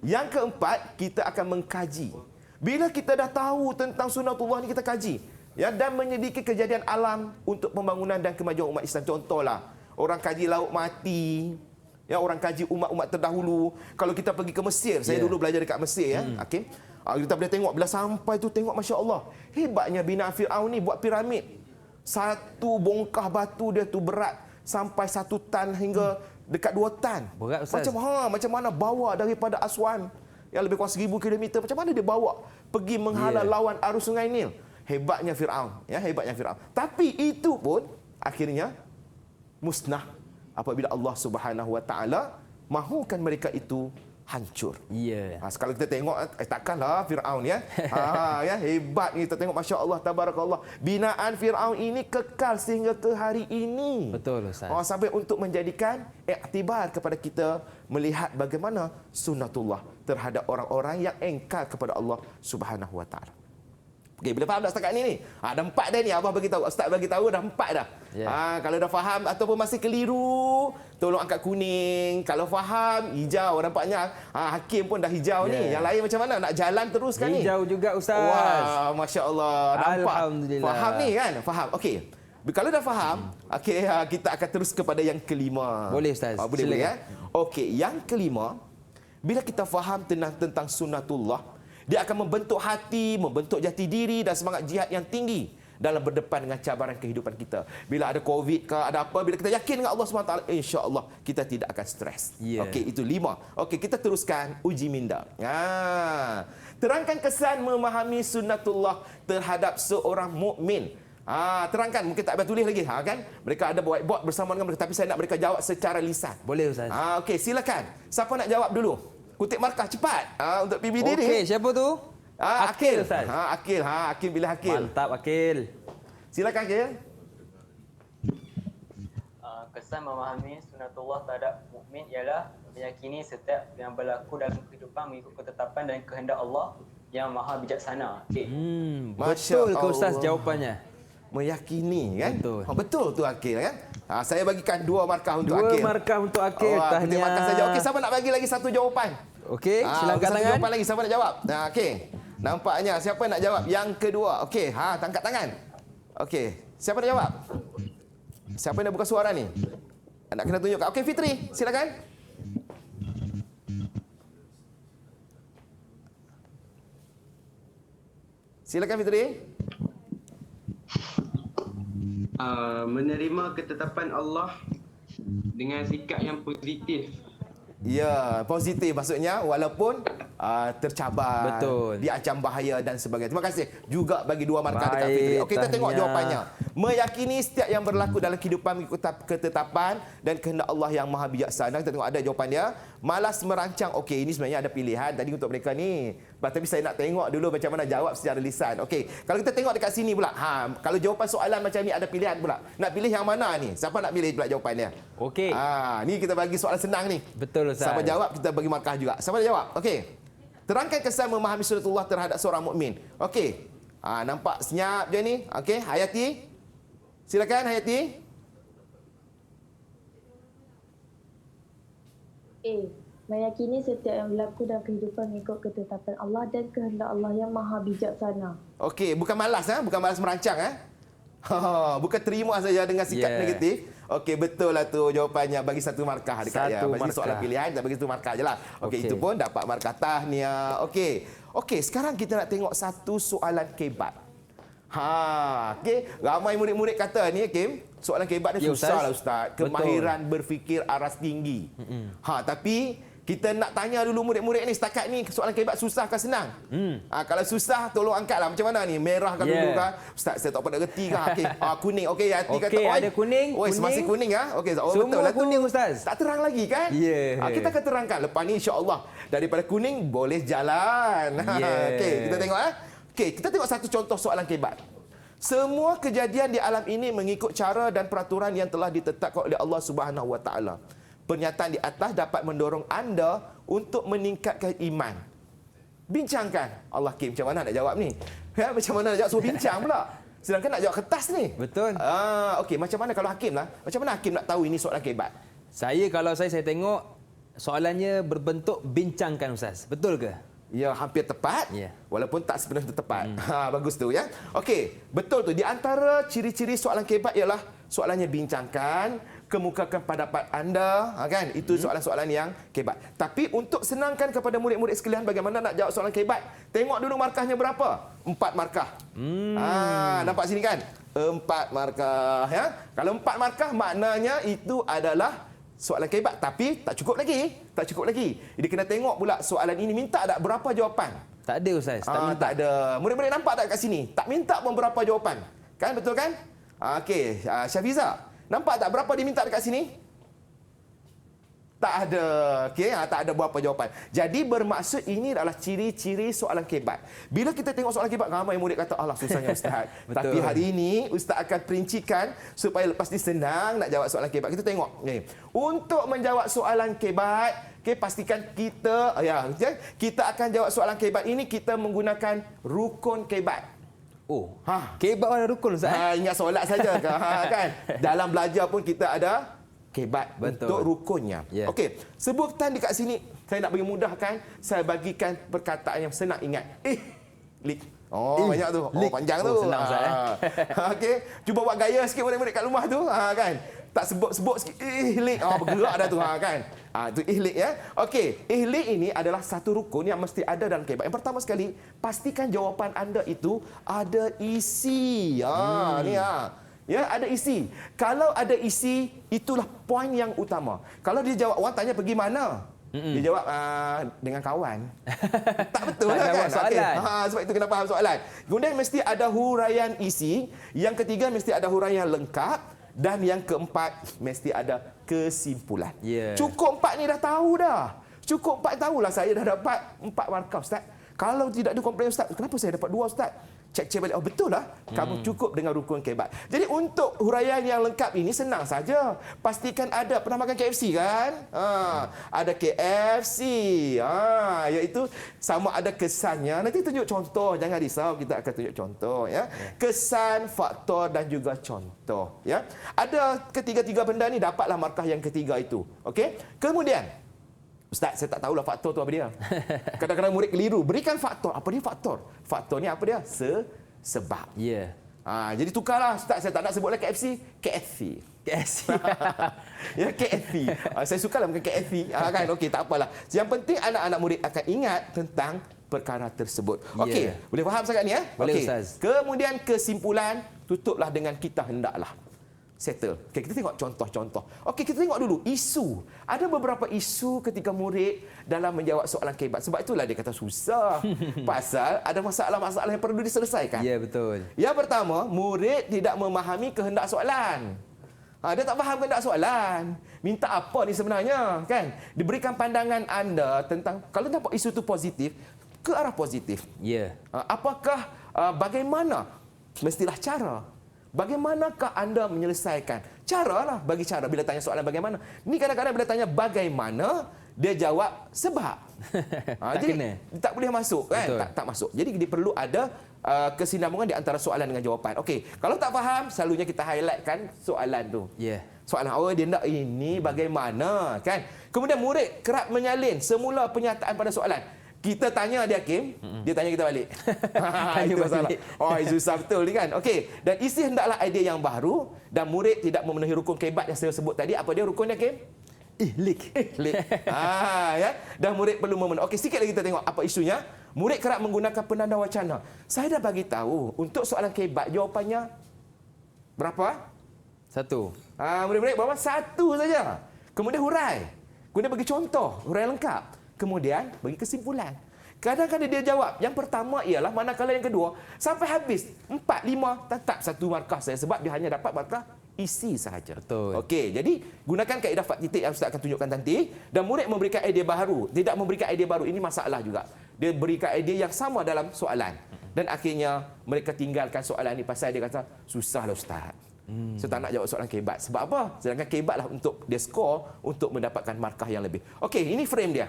S4: Yang keempat, kita akan mengkaji. Bila kita dah tahu tentang sunnatullah ni, kita kaji. Ya, dan menyelidiki kejadian alam untuk pembangunan dan kemajuan umat Islam. Contohlah, orang kaji laut mati. Ya, orang kaji umat-umat terdahulu. Kalau kita pergi ke Mesir, saya dulu belajar dekat Mesir ya. Okey. Kita boleh tengok bila sampai tu tengok masya-Allah. Hebatnya binaan Firaun ni buat piramid. Satu bongkah batu dia tu berat sampai 1 tan hingga dekat 2 tan.
S3: Berat, Ustaz.
S4: Macam mana bawa daripada Aswan yang lebih kurang 1000 kilometer, macam mana dia bawa pergi menghalau lawan arus Sungai Nil. Hebatnya Firaun, ya, hebatnya Firaun. Tapi itu pun akhirnya musnah apabila Allah Subhanahu Wa Taala mahukan mereka itu hancur.
S3: Ya.
S4: Kalau kita tengok takkanlah Firaun, ya. Ya, hebat ni kita tengok, masya-Allah tabarakallah. Binaan Firaun ini kekal sehingga ke hari ini.
S3: Betul, Ustaz.
S4: Sampai untuk menjadikan iktibar kepada kita melihat bagaimana sunnatullah terhadap orang-orang yang engkar kepada Allah Subhanahu Wa Taala. Okey, bila faham dah setakat ni? Dah 4 dah ni, abah bagi tahu, ustaz bagi tahu dah 4 dah. Kalau dah faham ataupun masih keliru, tolong angkat kuning. Kalau faham, hijau nampaknya. Hakim pun dah hijau ni. Yang lain macam mana? Nak jalan teruskan ni?
S3: Hijau juga, Ustaz.
S4: Wah, masya-Allah. Nampak?
S3: Alhamdulillah.
S4: Faham ni kan? Faham. Okey. Kalau dah faham, okey, kita akan terus kepada yang kelima.
S3: Boleh, Ustaz.
S4: Boleh ya. Okey, yang kelima, bila kita faham tentang sunnatullah, dia akan membentuk hati, membentuk jati diri dan semangat jihad yang tinggi dalam berdepan dengan cabaran kehidupan kita. Bila ada COVID ke, ada apa, bila kita yakin dengan Allah SWT, insya-Allah kita tidak akan stres. Okey, itu 5. Okey, kita teruskan uji minda. Terangkan kesan memahami sunnatullah terhadap seorang mukmin. Terangkan, mungkin tak payah tulis lagi, kan? Mereka ada whiteboard bersama dengan mereka, tapi saya nak mereka jawab secara lisan.
S3: Boleh, Ustaz.
S4: Okey, silakan. Siapa nak jawab dulu? Kutip markah cepat untuk PBD ni.
S3: Okey, siapa tu?
S4: Akil.
S3: Ustaz.
S4: Akil. Akil pilih Akil.
S3: Mantap, Akil.
S4: Silakan, Akil.
S7: Kesan memahami sunnatullah terhadap mukmin ialah meyakini setiap yang berlaku dalam kehidupan mengikut ketetapan dan kehendak Allah yang maha bijaksana.
S3: Betul ke, Ustaz, jawapannya?
S4: Meyakini, kan?
S3: Betul.
S4: Betul tu, Akil, kan? Saya bagikan 2 markah untuk Akil.
S3: 2 markah untuk Akil.
S4: Kutip markah saja. Okey, siapa nak bagi lagi satu jawapan?
S3: Okey, silakan
S4: satu
S3: tangan.
S4: jawapan lagi, siapa nak jawab? Okey. Nampaknya siapa nak jawab yang kedua? Okey, tangkap tangan. Okey, siapa nak jawab? Siapa yang dah buka suara ni? Nak kena tunjukkan. Okey, Fitri, silakan. Silakan, Fitri.
S6: Menerima ketetapan Allah dengan sikap yang positif.
S4: Ya, positif maksudnya walaupun tercabar,
S3: Betul.
S4: diancam bahaya dan sebagainya. Terima kasih juga bagi 2 markah dekat Fitri. Okey, kita tengok jawapannya. Meyakini setiap yang berlaku dalam kehidupan mengikut ketetapan dan kehendak Allah yang maha bijaksana. Kita tengok ada jawapan dia. Malas merancang. Okey, ini sebenarnya ada pilihan tadi untuk mereka ni. Tapi saya nak tengok dulu macam mana jawab secara lisan. Okey, kalau kita tengok dekat sini pula. Kalau jawapan soalan macam ni ada pilihan pula. Nak pilih yang mana ni? Siapa nak pilih pula jawapannya?
S3: Okey.
S4: Ni kita bagi soalan senang ni.
S3: Betul, Ustaz.
S4: Siapa jawab kita bagi markah juga. Siapa nak jawab? Okey. Terangkan kesan memahami sunnatullah terhadap seorang mukmin. Okey. Nampak senyap je ni. Okey, Hayati. Silakan, Hayati.
S8: Meyakini setiap yang berlaku dalam kehidupan mengikut ketetapan Allah dan kehendak Allah yang maha bijaksana.
S4: Okey, bukan malas bukan malas merancang bukan terima saja dengan sikap negatif. Okey, betul lah tu jawapannya. Bagi 1 markah dekat dia. Bagi soalan pilihan, kita bagi 1 markah je lah. Okey, itu pun dapat markah tahniah. Okey, sekarang kita nak tengok satu soalan kebat. Okey, ramai murid-murid kata ni, Kim, soalan kebat ni susah lah, Ustaz. Kemahiran berfikir aras tinggi. Tapi kita nak tanya dulu murid-murid ni, setakat ni soalan kebat susah ke senang? Kalau susah, tolong angkatlah. Macam mana ni? Merah ke dulu kan? Ustaz, saya tak pernah reti kan? Okey, kuning. Okey, hati kata, oi,
S3: ada kuning.
S4: masih kuning Okey,
S3: semua
S4: betul lah
S3: kuning,
S4: tu.
S3: Ustaz.
S4: Tak terang lagi kan? Kita akan terangkan lepas ni, insya-Allah. Daripada kuning boleh jalan. Okey, kita tengok Okey, kita tengok satu contoh soalan kebat. Semua kejadian di alam ini mengikut cara dan peraturan yang telah ditetapkan oleh Allah Subhanahu Wa Taala. Pernyataan di atas dapat mendorong anda untuk meningkatkan iman. Bincangkan. Allah, Kim, macam mana nak jawab ni? Macam mana nak jawab? Suruh bincang pula. Sedangkan nak jawab kertas ni.
S3: Betul.
S4: Okey, macam mana kalau Hakim lah? Macam mana Hakim nak tahu ini soalan kebat?
S3: Kalau saya tengok soalannya berbentuk bincangkan, Ustaz. Betul ke?
S4: Ya, hampir tepat. Walaupun tak sepenuhnya tepat. Bagus tu ya. Okey, betul tu. Di antara ciri-ciri soalan kebat ialah soalannya bincangkan, kemukakan pendapat anda, kan? Itu soalan-soalan yang kebat. Tapi untuk senangkan kepada murid-murid sekalian bagaimana nak jawab soalan kebat, tengok dulu markahnya berapa? 4 markah. Nampak sini kan? 4 markah ya. Kalau 4 markah maknanya itu adalah soalan kebat, tapi tak cukup lagi. Tak cukup lagi. Dia kena tengok pula soalan ini minta tak berapa jawapan.
S3: Tak ada Ustaz, tak minta.
S4: Tak ada. Murid-murid nampak tak kat sini? Tak minta pun berapa jawapan. Kan, betul kan? Okey, Syafiza, nampak tak berapa dia minta dekat sini? Tak ada. Okey, tak ada berapa jawapan. Jadi bermaksud ini adalah ciri-ciri soalan kebat. Bila kita tengok soalan kebat, ramai murid kata, alah susahnya Ustaz. Tapi hari ini Ustaz akan perincikan supaya lepas ni senang nak jawab soalan kebat. Kita tengok. Okay. Untuk menjawab soalan kebat, pastikan kita kita akan jawab soalan kebat ini kita menggunakan rukun kebat.
S3: Oh, kebat ada rukun Ustaz?
S4: Ingat solat saja ke? Kan? Dalam belajar pun kita ada kebat untuk rukunnya.
S3: Yeah.
S4: Okey, sebutan dekat sini saya nak bagi mudahkan, saya bagikan perkataan yang senang ingat. Banyak tu. Panjang tu.
S3: Senang Ustaz.
S4: Okey, cuba buat gaya sikit murid-murid kat rumah tu, kan? Tak sebut-sebut sikit, bergerak dah tu, kan? Itu ihlik ya. Okey, ihlik ini adalah satu rukun yang mesti ada dalam kebat. Yang pertama sekali, pastikan jawapan anda itu ada isi. Ya, ada isi. Kalau ada isi, itulah poin yang utama. Kalau dia jawab, orang tanya pergi mana? Dia jawab dengan kawan. Tak betul
S3: tak
S4: lah kan?
S3: Soalan.
S4: Okay. Sebab itu kena faham soalan. Kemudian mesti ada huraian isi. Yang ketiga mesti ada huraian lengkap. Dan yang keempat mesti ada kesimpulan.
S3: Yeah.
S4: Cukup 4 ni dah tahu dah. Cukup 4 tahulah saya dah dapat 4 markah Ustaz. Kalau tidak ada komplain Ustaz, kenapa saya dapat 2 Ustaz? Cek balik. Betul lah. Kamu cukup dengan rukun kebat. Jadi untuk huraian yang lengkap ini senang saja. Pastikan ada. Pernah makan KFC kan? Ada KFC. Iaitu sama ada kesannya. Nanti tunjuk contoh. Jangan risau. Kita akan tunjuk contoh. Ya. Kesan, faktor dan juga contoh. Ya. Ada ketiga-tiga benda ni dapatlah markah yang ketiga itu. Okey? Kemudian, Ustaz, saya tak tahulah faktor tu apa dia. Kadang-kadang murid keliru. Berikan faktor. Apa dia faktor? Faktor ni apa dia? Sebab.
S3: Ya.
S4: Jadi tukarlah. Ustaz, saya tak nak sebut lagi KFC. KFC. Ya, KFC. Saya sukalah bukan KFC. Kan? Okey, tak apalah. Yang penting anak-anak murid akan ingat tentang perkara tersebut. Okey, boleh faham sangat ni ya?
S3: Boleh,
S4: okay.
S3: Ustaz.
S4: Kemudian kesimpulan, tutuplah dengan kita hendaklah. Settle. Okay, kita tengok contoh-contoh. Okey, kita tengok dulu isu. Ada beberapa isu ketika murid dalam menjawab soalan kebat. Sebab itulah dia kata susah. Pasal ada masalah-masalah yang perlu diselesaikan.
S3: Ya, betul.
S4: Yang pertama, murid tidak memahami kehendak soalan. Dia tak faham kehendak soalan. Minta apa ni sebenarnya, kan? Diberikan pandangan anda tentang kalau nampak isu itu positif, ke arah positif.
S3: Ya.
S4: Apakah bagaimana? Mestilah cara. Bagaimanakah anda menyelesaikan? Caralah, bagi cara. Bila tanya soalan bagaimana, ni kadang-kadang bila tanya bagaimana, dia jawab sebab. Jadi
S3: kena.
S4: tak boleh masuk kan? Tak masuk. Jadi dia perlu ada kesinambungan di antara soalan dengan jawapan. Okey, kalau tak faham, selalunya kita highlightkan soalan tu.
S3: Ya.
S4: Soalan dia nak ini bagaimana, kan? Kemudian murid kerap menyalin semula penyataan pada soalan. Kita tanya dia, Hakim, dia tanya kita balik.
S3: Tanya
S4: Itu masalah.
S3: balik.
S4: Susah betul ni kan. Okey, dan isi hendaklah idea yang baru dan murid tidak memenuhi rukun kebat yang saya sebut tadi. Apa dia rukunnya, Hakim?
S3: Ihlik.
S4: Ya. Dan murid perlu memenuhi. Okey, sikit lagi kita tengok apa isunya. Murid kerap menggunakan penanda wacana. Saya dah bagi tahu untuk soalan kebat jawapannya berapa?
S3: 1.
S4: Murid-murid berapa? 1 saja. Kemudian hurai. Kemudian bagi contoh, hurai lengkap. Kemudian bagi kesimpulan. Kadang-kadang dia jawab. Yang pertama ialah manakala yang kedua sampai habis 4, 5 tetap 1 markah saya sebab dia hanya dapat markah isi sahaja.
S3: Betul.
S4: Okey, jadi gunakan kaedah fak titik yang Ustaz akan tunjukkan nanti dan murid memberikan idea baru. Tidak memberikan idea baru ini masalah juga. Dia berikan idea yang sama dalam soalan dan akhirnya mereka tinggalkan soalan ini pasal dia kata susahlah Ustaz. Saya tak nak jawab soalan kebat. Sebab apa? Sedangkan kebatlah untuk dia skor untuk mendapatkan markah yang lebih. Okey, ini frame dia.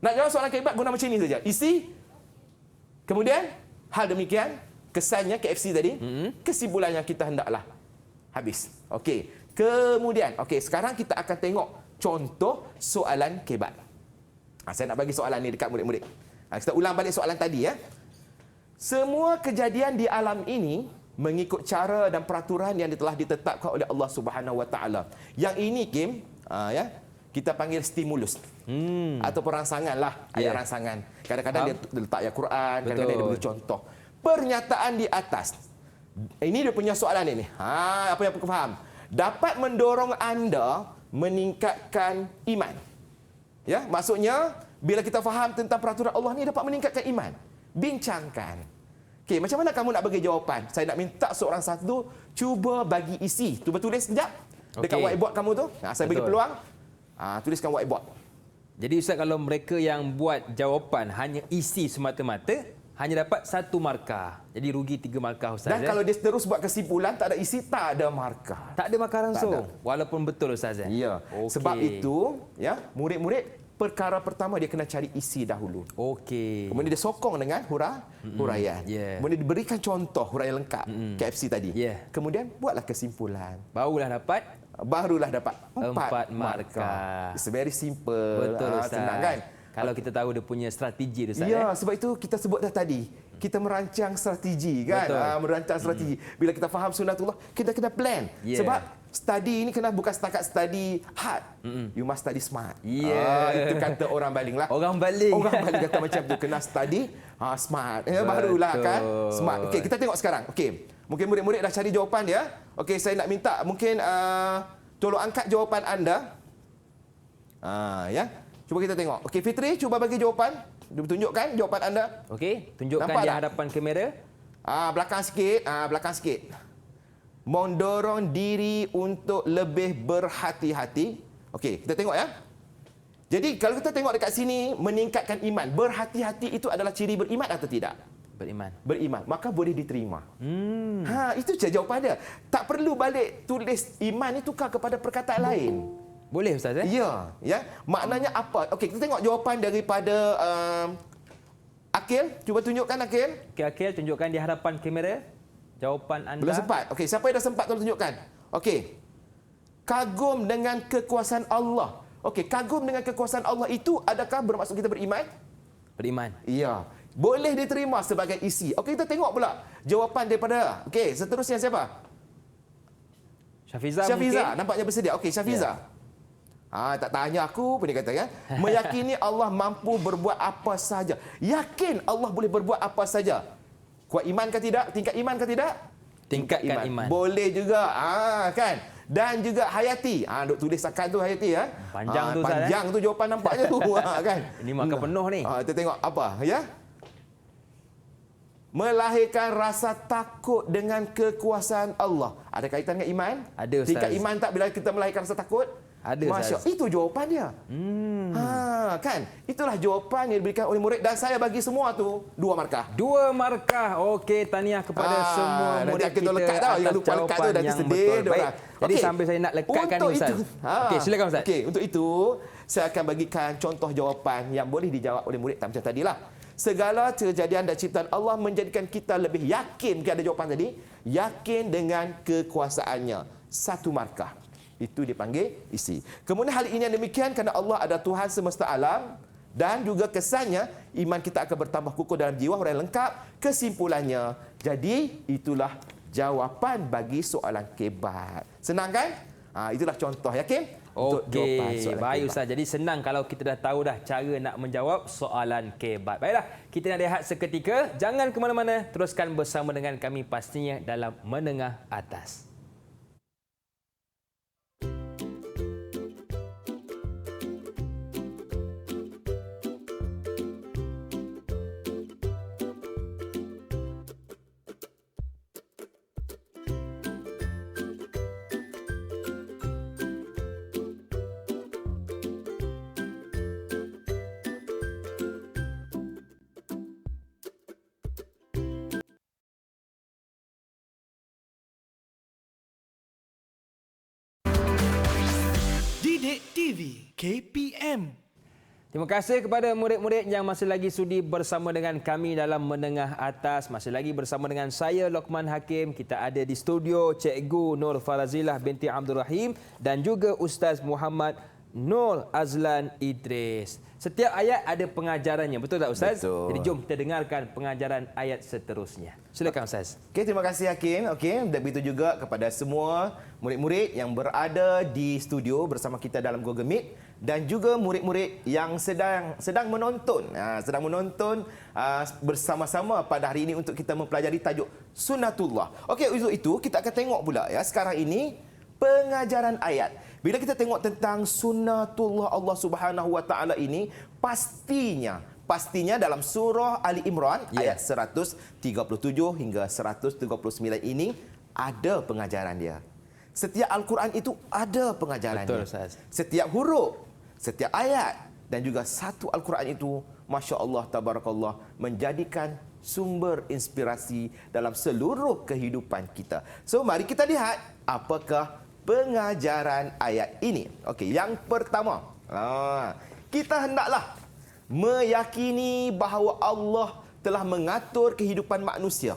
S4: Nak jawab soalan kebat guna macam ini saja. Isi. Kemudian hal demikian kesannya KFC tadi. Kesimpulannya kita hendaklah habis. Okey. Kemudian sekarang kita akan tengok contoh soalan kebat. Saya nak bagi soalan ni dekat murid-murid. Kita ulang balik soalan tadi ya. Semua kejadian di alam ini mengikut cara dan peraturan yang telah ditetapkan oleh Allah Subhanahu Wa Taala. Yang ini Kim, kita panggil stimulus. Atau rangsangan lah. Ayat rangsangan. Kadang-kadang dia letak ayat Quran, kadang-kadang dia beri contoh. Pernyataan di atas. Ini dia punya soalan ini. Apa yang aku faham? Dapat mendorong anda meningkatkan iman. Ya, maksudnya bila kita faham tentang peraturan Allah ni dapat meningkatkan iman. Bincangkan. Okey, macam mana kamu nak bagi jawapan? Saya nak minta seorang satu cuba bagi isi. Cuba tulis sekejap dekat
S3: Okey.
S4: whiteboard kamu tu. Saya bagi
S3: Betul.
S4: peluang. Tuliskan whiteboard.
S3: Jadi Ustaz, kalau mereka yang buat jawapan hanya isi semata-mata, hanya dapat 1 markah. Jadi rugi 3 markah Ustaz.
S4: Dan kalau dia terus buat kesimpulan tak ada isi, tak ada markah.
S3: tak ada markah langsung.
S4: ada.
S3: Walaupun betul Ustaz.
S4: Ya.
S3: Okey.
S4: Sebab itu, ya, murid-murid perkara pertama dia kena cari isi dahulu.
S3: Okey.
S4: Kemudian dia sokong dengan huraian.
S3: Yeah.
S4: Kemudian diberikan contoh huraian lengkap KFC tadi.
S3: Yeah.
S4: Kemudian buatlah kesimpulan.
S3: Barulah dapat
S4: Barulah dapat
S3: 4 markah.
S4: It's very simple.
S3: betul Ustaz.
S4: Senang kan?
S3: Kalau kita tahu dia punya strategi dia Ustaz.
S4: Ya, sebab itu kita sebut dah tadi. Kita merancang strategi kan?
S3: Betul.
S4: Merancang strategi. Bila kita faham sunnatullah, kita kena plan.
S3: Yeah.
S4: Sebab study ini kena bukan setakat study hard. You must study smart.
S3: Yeah.
S4: Itu kata orang baling lah.
S3: Orang baling.
S4: Orang baling kata macam tu. Kena study smart. Barulah kan smart. Okey, kita tengok sekarang. Okey. Mungkin murid-murid dah cari jawapan dia. Okey, saya nak minta mungkin tolong angkat jawapan anda. Ya. Cuba kita tengok. Okey, Fitri, cuba bagi jawapan. Tunjukkan jawapan anda.
S3: Okey, tunjukkan
S4: Nampak
S3: di
S4: tak?
S3: hadapan kamera.
S4: Belakang sikit. Belakang sikit. Mendorong diri untuk lebih berhati-hati. Okey, kita tengok ya. Jadi kalau kita tengok dekat sini, meningkatkan iman. Berhati-hati itu adalah ciri beriman atau tidak?
S3: Beriman.
S4: Beriman, maka boleh diterima. Itu je jawapan dia. Tak perlu balik tulis iman ni tukar kepada perkataan lain.
S3: Boleh Ustaz
S4: Ya, ya. Maknanya apa? Okey, kita tengok jawapan daripada Akil. Cuba tunjukkan Akil.
S3: Okey, Akil, tunjukkan di hadapan kamera jawapan anda.
S4: Belum sempat. Okey, siapa yang dah sempat tolong tunjukkan. Okey. Kagum dengan kekuasaan Allah. Okey, kagum dengan kekuasaan Allah itu adakah bermaksud kita beriman?
S3: Beriman.
S4: Ya. Boleh diterima sebagai isi. Okey, kita tengok pula jawapan daripada. Okey, seterusnya siapa?
S3: Syafiza
S4: Syafiza.
S3: mungkin.
S4: Nampaknya bersedia. Okey, Syafiza. Tak tanya aku pun dia kata kan. Meyakini Allah mampu berbuat apa saja. Yakin Allah boleh berbuat apa saja. Kuat iman ke tidak? Tingkat iman ke tidak?
S3: Tingkatkan iman.
S4: Boleh juga. Kan? Dan juga hayati. Duk tulis akan tu hayati ya.
S3: Panjang tu, Ustaz,
S4: panjang tu jawapan nampaknya tu kan.
S3: Ini markah penuh ni.
S4: Kita tengok apa ya. Melahirkan rasa takut dengan kekuasaan Allah. Ada kaitan dengan iman?
S3: Ada, Ustaz.
S4: Tingkat iman tak bila kita melahirkan rasa takut?
S3: Ada,
S4: Masya
S3: Ustaz.
S4: Itu jawapan dia. Kan? Itulah jawapan yang diberikan oleh murid dan saya bagi semua tu 2 markah.
S3: 2 markah. Okey, tahniah kepada semua
S4: nanti
S3: murid
S4: kita
S3: kita
S4: lekat tau. Yang
S3: atas
S4: lupa lekat tu
S3: jawapan
S4: nanti
S3: yang
S4: sedih
S3: betul.
S4: dia
S3: Baik.
S4: orang.
S3: Jadi
S4: Okey.
S3: sambil saya nak lekatkan ni Ustaz. Okey, silakan Ustaz.
S4: Okey, untuk itu saya akan bagikan contoh jawapan yang boleh dijawab oleh murid macam tadilah. Segala kejadian dan ciptaan Allah menjadikan kita lebih yakin, mungkin ada jawapan tadi, yakin dengan kekuasaannya. 1 markah. Itu dipanggil isi. Kemudian hal ini yang demikian kerana Allah ada Tuhan semesta alam dan juga kesannya iman kita akan bertambah kukuh dalam jiwa orang lengkap. Kesimpulannya, jadi itulah jawapan bagi soalan kebat. Senang kan? Itulah contoh, yakin? Untuk jawapan
S3: Okey,
S4: soalan
S3: baik
S4: kebat.
S3: Ustaz. Jadi senang kalau kita dah tahu dah cara nak menjawab soalan kebat. Baiklah, kita nak rehat seketika. Jangan ke mana-mana. Teruskan bersama dengan kami pastinya dalam Menengah Atas.
S2: Didik TV KPM.
S3: Terima kasih kepada murid-murid yang masih lagi sudi bersama dengan kami dalam Menengah Atas. Masih lagi bersama dengan saya, Lokman Hakim. Kita ada di studio Cikgu Nur Farazilah binti Abdul Rahim dan juga Ustaz Muhammad Nur Azlan Idris. Setiap ayat ada pengajarannya. Betul tak Ustaz?
S4: Betul.
S3: Jadi jom kita dengarkan pengajaran ayat seterusnya. Silakan Ustaz.
S4: Okey, terima kasih Hakim. Okey, dan begitu juga kepada semua murid-murid yang berada di studio bersama kita dalam Google Meet dan juga murid-murid yang sedang menonton bersama-sama pada hari ini untuk kita mempelajari tajuk Sunnatullah. Okey, untuk itu kita akan tengok pula ya sekarang ini pengajaran ayat. Bila kita tengok tentang sunnatullah Allah Subhanahu Wa Taala ini, pastinya dalam surah Ali Imran ayat 137 hingga 139 ini ada pengajaran dia. Setiap Al-Quran itu ada pengajarannya.
S3: Betul, Ustaz.
S4: Setiap huruf, setiap ayat dan juga satu Al-Quran itu, Masya Allah, Tabarakallah, menjadikan sumber inspirasi dalam seluruh kehidupan kita. So, mari kita lihat apakah pengajaran ayat ini. Okey, yang pertama, kita hendaklah meyakini bahawa Allah telah mengatur kehidupan manusia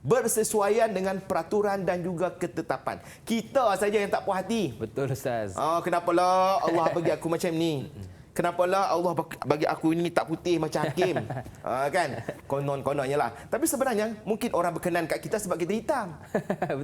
S4: bersesuaian dengan peraturan dan juga ketetapan. Kita saja yang tak puas hati.
S3: Betul, Ustaz.
S4: Kenapalah Allah bagi aku macam ni? Kenapalah Allah bagi aku ini tak putih macam Hakim? Kan? Konon-kononnya lah. Tapi sebenarnya mungkin orang berkenan kat kita sebab kita hitam.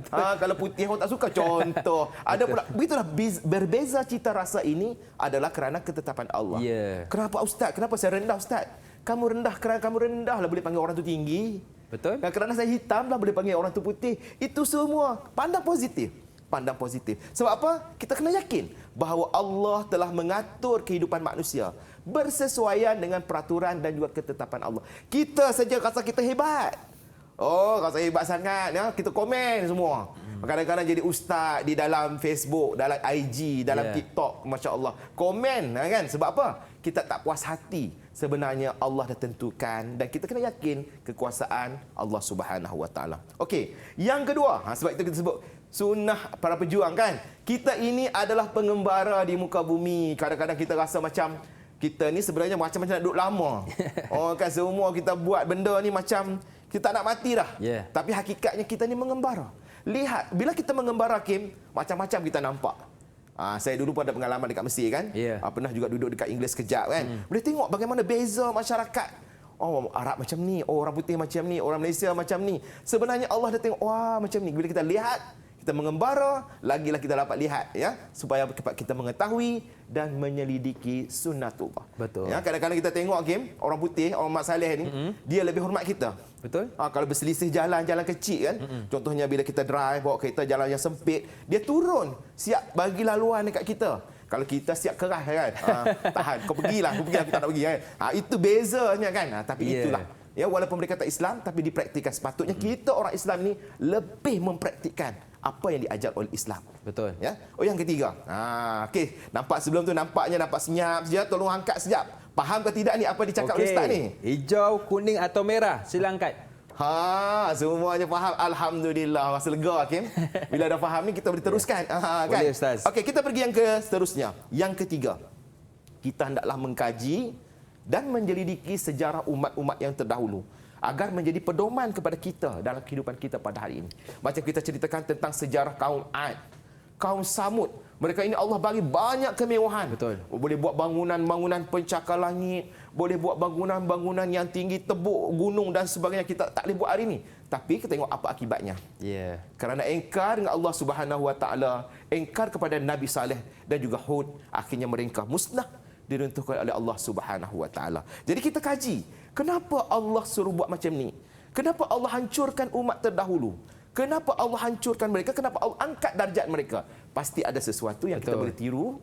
S3: Betul.
S4: Kalau putih orang tak suka. Contoh. Ada pula. Begitulah berbeza cita rasa ini adalah kerana ketetapan Allah.
S3: Ya.
S4: Kenapa Ustaz? Kenapa saya rendah Ustaz? Kamu rendah kerana kamu rendah lah boleh panggil orang tu tinggi.
S3: Betul.
S4: Dan kerana saya hitam lah boleh panggil orang tu putih. Itu semua pandang positif. Pandang positif. Sebab apa? Kita kena yakin bahawa Allah telah mengatur kehidupan manusia bersesuaian dengan peraturan dan juga ketetapan Allah. Kita saja rasa kita hebat. Rasa hebat sangat. Ya? Kita komen semua. Kadang-kadang jadi ustaz di dalam Facebook, dalam IG, dalam TikTok. Masya Allah. Komen. Kan? Sebab apa? Kita tak puas hati. Sebenarnya Allah dah tentukan dan kita kena yakin kekuasaan Allah Subhanahu Wa Taala. Okey, yang kedua, sebab itu kita sebut sunnah para pejuang kan. Kita ini adalah pengembara di muka bumi. Kadang-kadang kita rasa macam kita ni sebenarnya macam nak duduk lama. Kan semua kita buat benda ni macam kita tak nak mati dah. Tapi hakikatnya kita ni mengembara. Lihat, bila kita mengembara Kim, macam-macam kita nampak. Saya dulu pun ada pengalaman dekat Mesir kan. Pernah juga duduk dekat Inggeris sekejap kan. Boleh tengok bagaimana beza masyarakat. Arab macam ni, orang putih macam ni, orang Malaysia macam ni. Sebenarnya Allah dah tengok, wah macam ni. Bila kita lihat, kita mengembara, lagilah kita dapat lihat ya, supaya kita mengetahui dan menyelidiki sunnatullah.
S3: Betul.
S4: Ya, kadang-kadang kita tengok Kim, orang putih, orang Mak Saleh ni, dia lebih hormat kita.
S3: Betul.
S4: Kalau berselisih jalan kecil kan. Contohnya bila kita drive bawa kereta jalan yang sempit, dia turun siap bagi laluan dekat kita. Kalau kita siap keras kan. Tahan, kau pergilah, kita tak nak pergi kan. Itu bezanya kan. Tapi itulah. Ya, walaupun mereka tak Islam tapi dipraktikkan. Sepatutnya kita orang Islam ni lebih mempraktikkan apa yang diajar oleh Islam.
S3: Betul.
S4: Ya. Yang ketiga. Okey, nampak sebelum tu nampak senyap saja, tolong angkat sekejap. Faham ke tidak ni apa dicakap oleh Ustaz ni?
S3: Hijau, kuning atau merah? Sila angkat.
S4: Semuanya faham. Alhamdulillah. Rasa lega Hakim. Bila dah faham ni kita boleh teruskan. Kan?
S3: Boleh Ustaz.
S4: Okey, kita pergi yang ke seterusnya. Yang ketiga. Kita hendaklah mengkaji dan menyelidiki sejarah umat-umat yang terdahulu agar menjadi pedoman kepada kita dalam kehidupan kita pada hari ini. Macam kita ceritakan tentang sejarah kaum Ad, kaum Samud. Mereka ini Allah bagi banyak kemewahan.
S3: Betul.
S4: Boleh buat bangunan-bangunan pencakar langit, boleh buat bangunan-bangunan yang tinggi, tebuk gunung dan sebagainya. Kita tak boleh buat hari ini. Tapi kita tengok apa akibatnya. Kerana engkar dengan Allah Subhanahu Wa Taala, engkar kepada Nabi Saleh dan juga Hud, akhirnya mereka musnah, diruntuhkan oleh Allah Subhanahu Wa Taala. Jadi kita kaji, kenapa Allah suruh buat macam ni? Kenapa Allah hancurkan umat terdahulu? Kenapa Allah hancurkan mereka? Kenapa Allah angkat darjat mereka? Pasti ada sesuatu yang kita boleh tiru.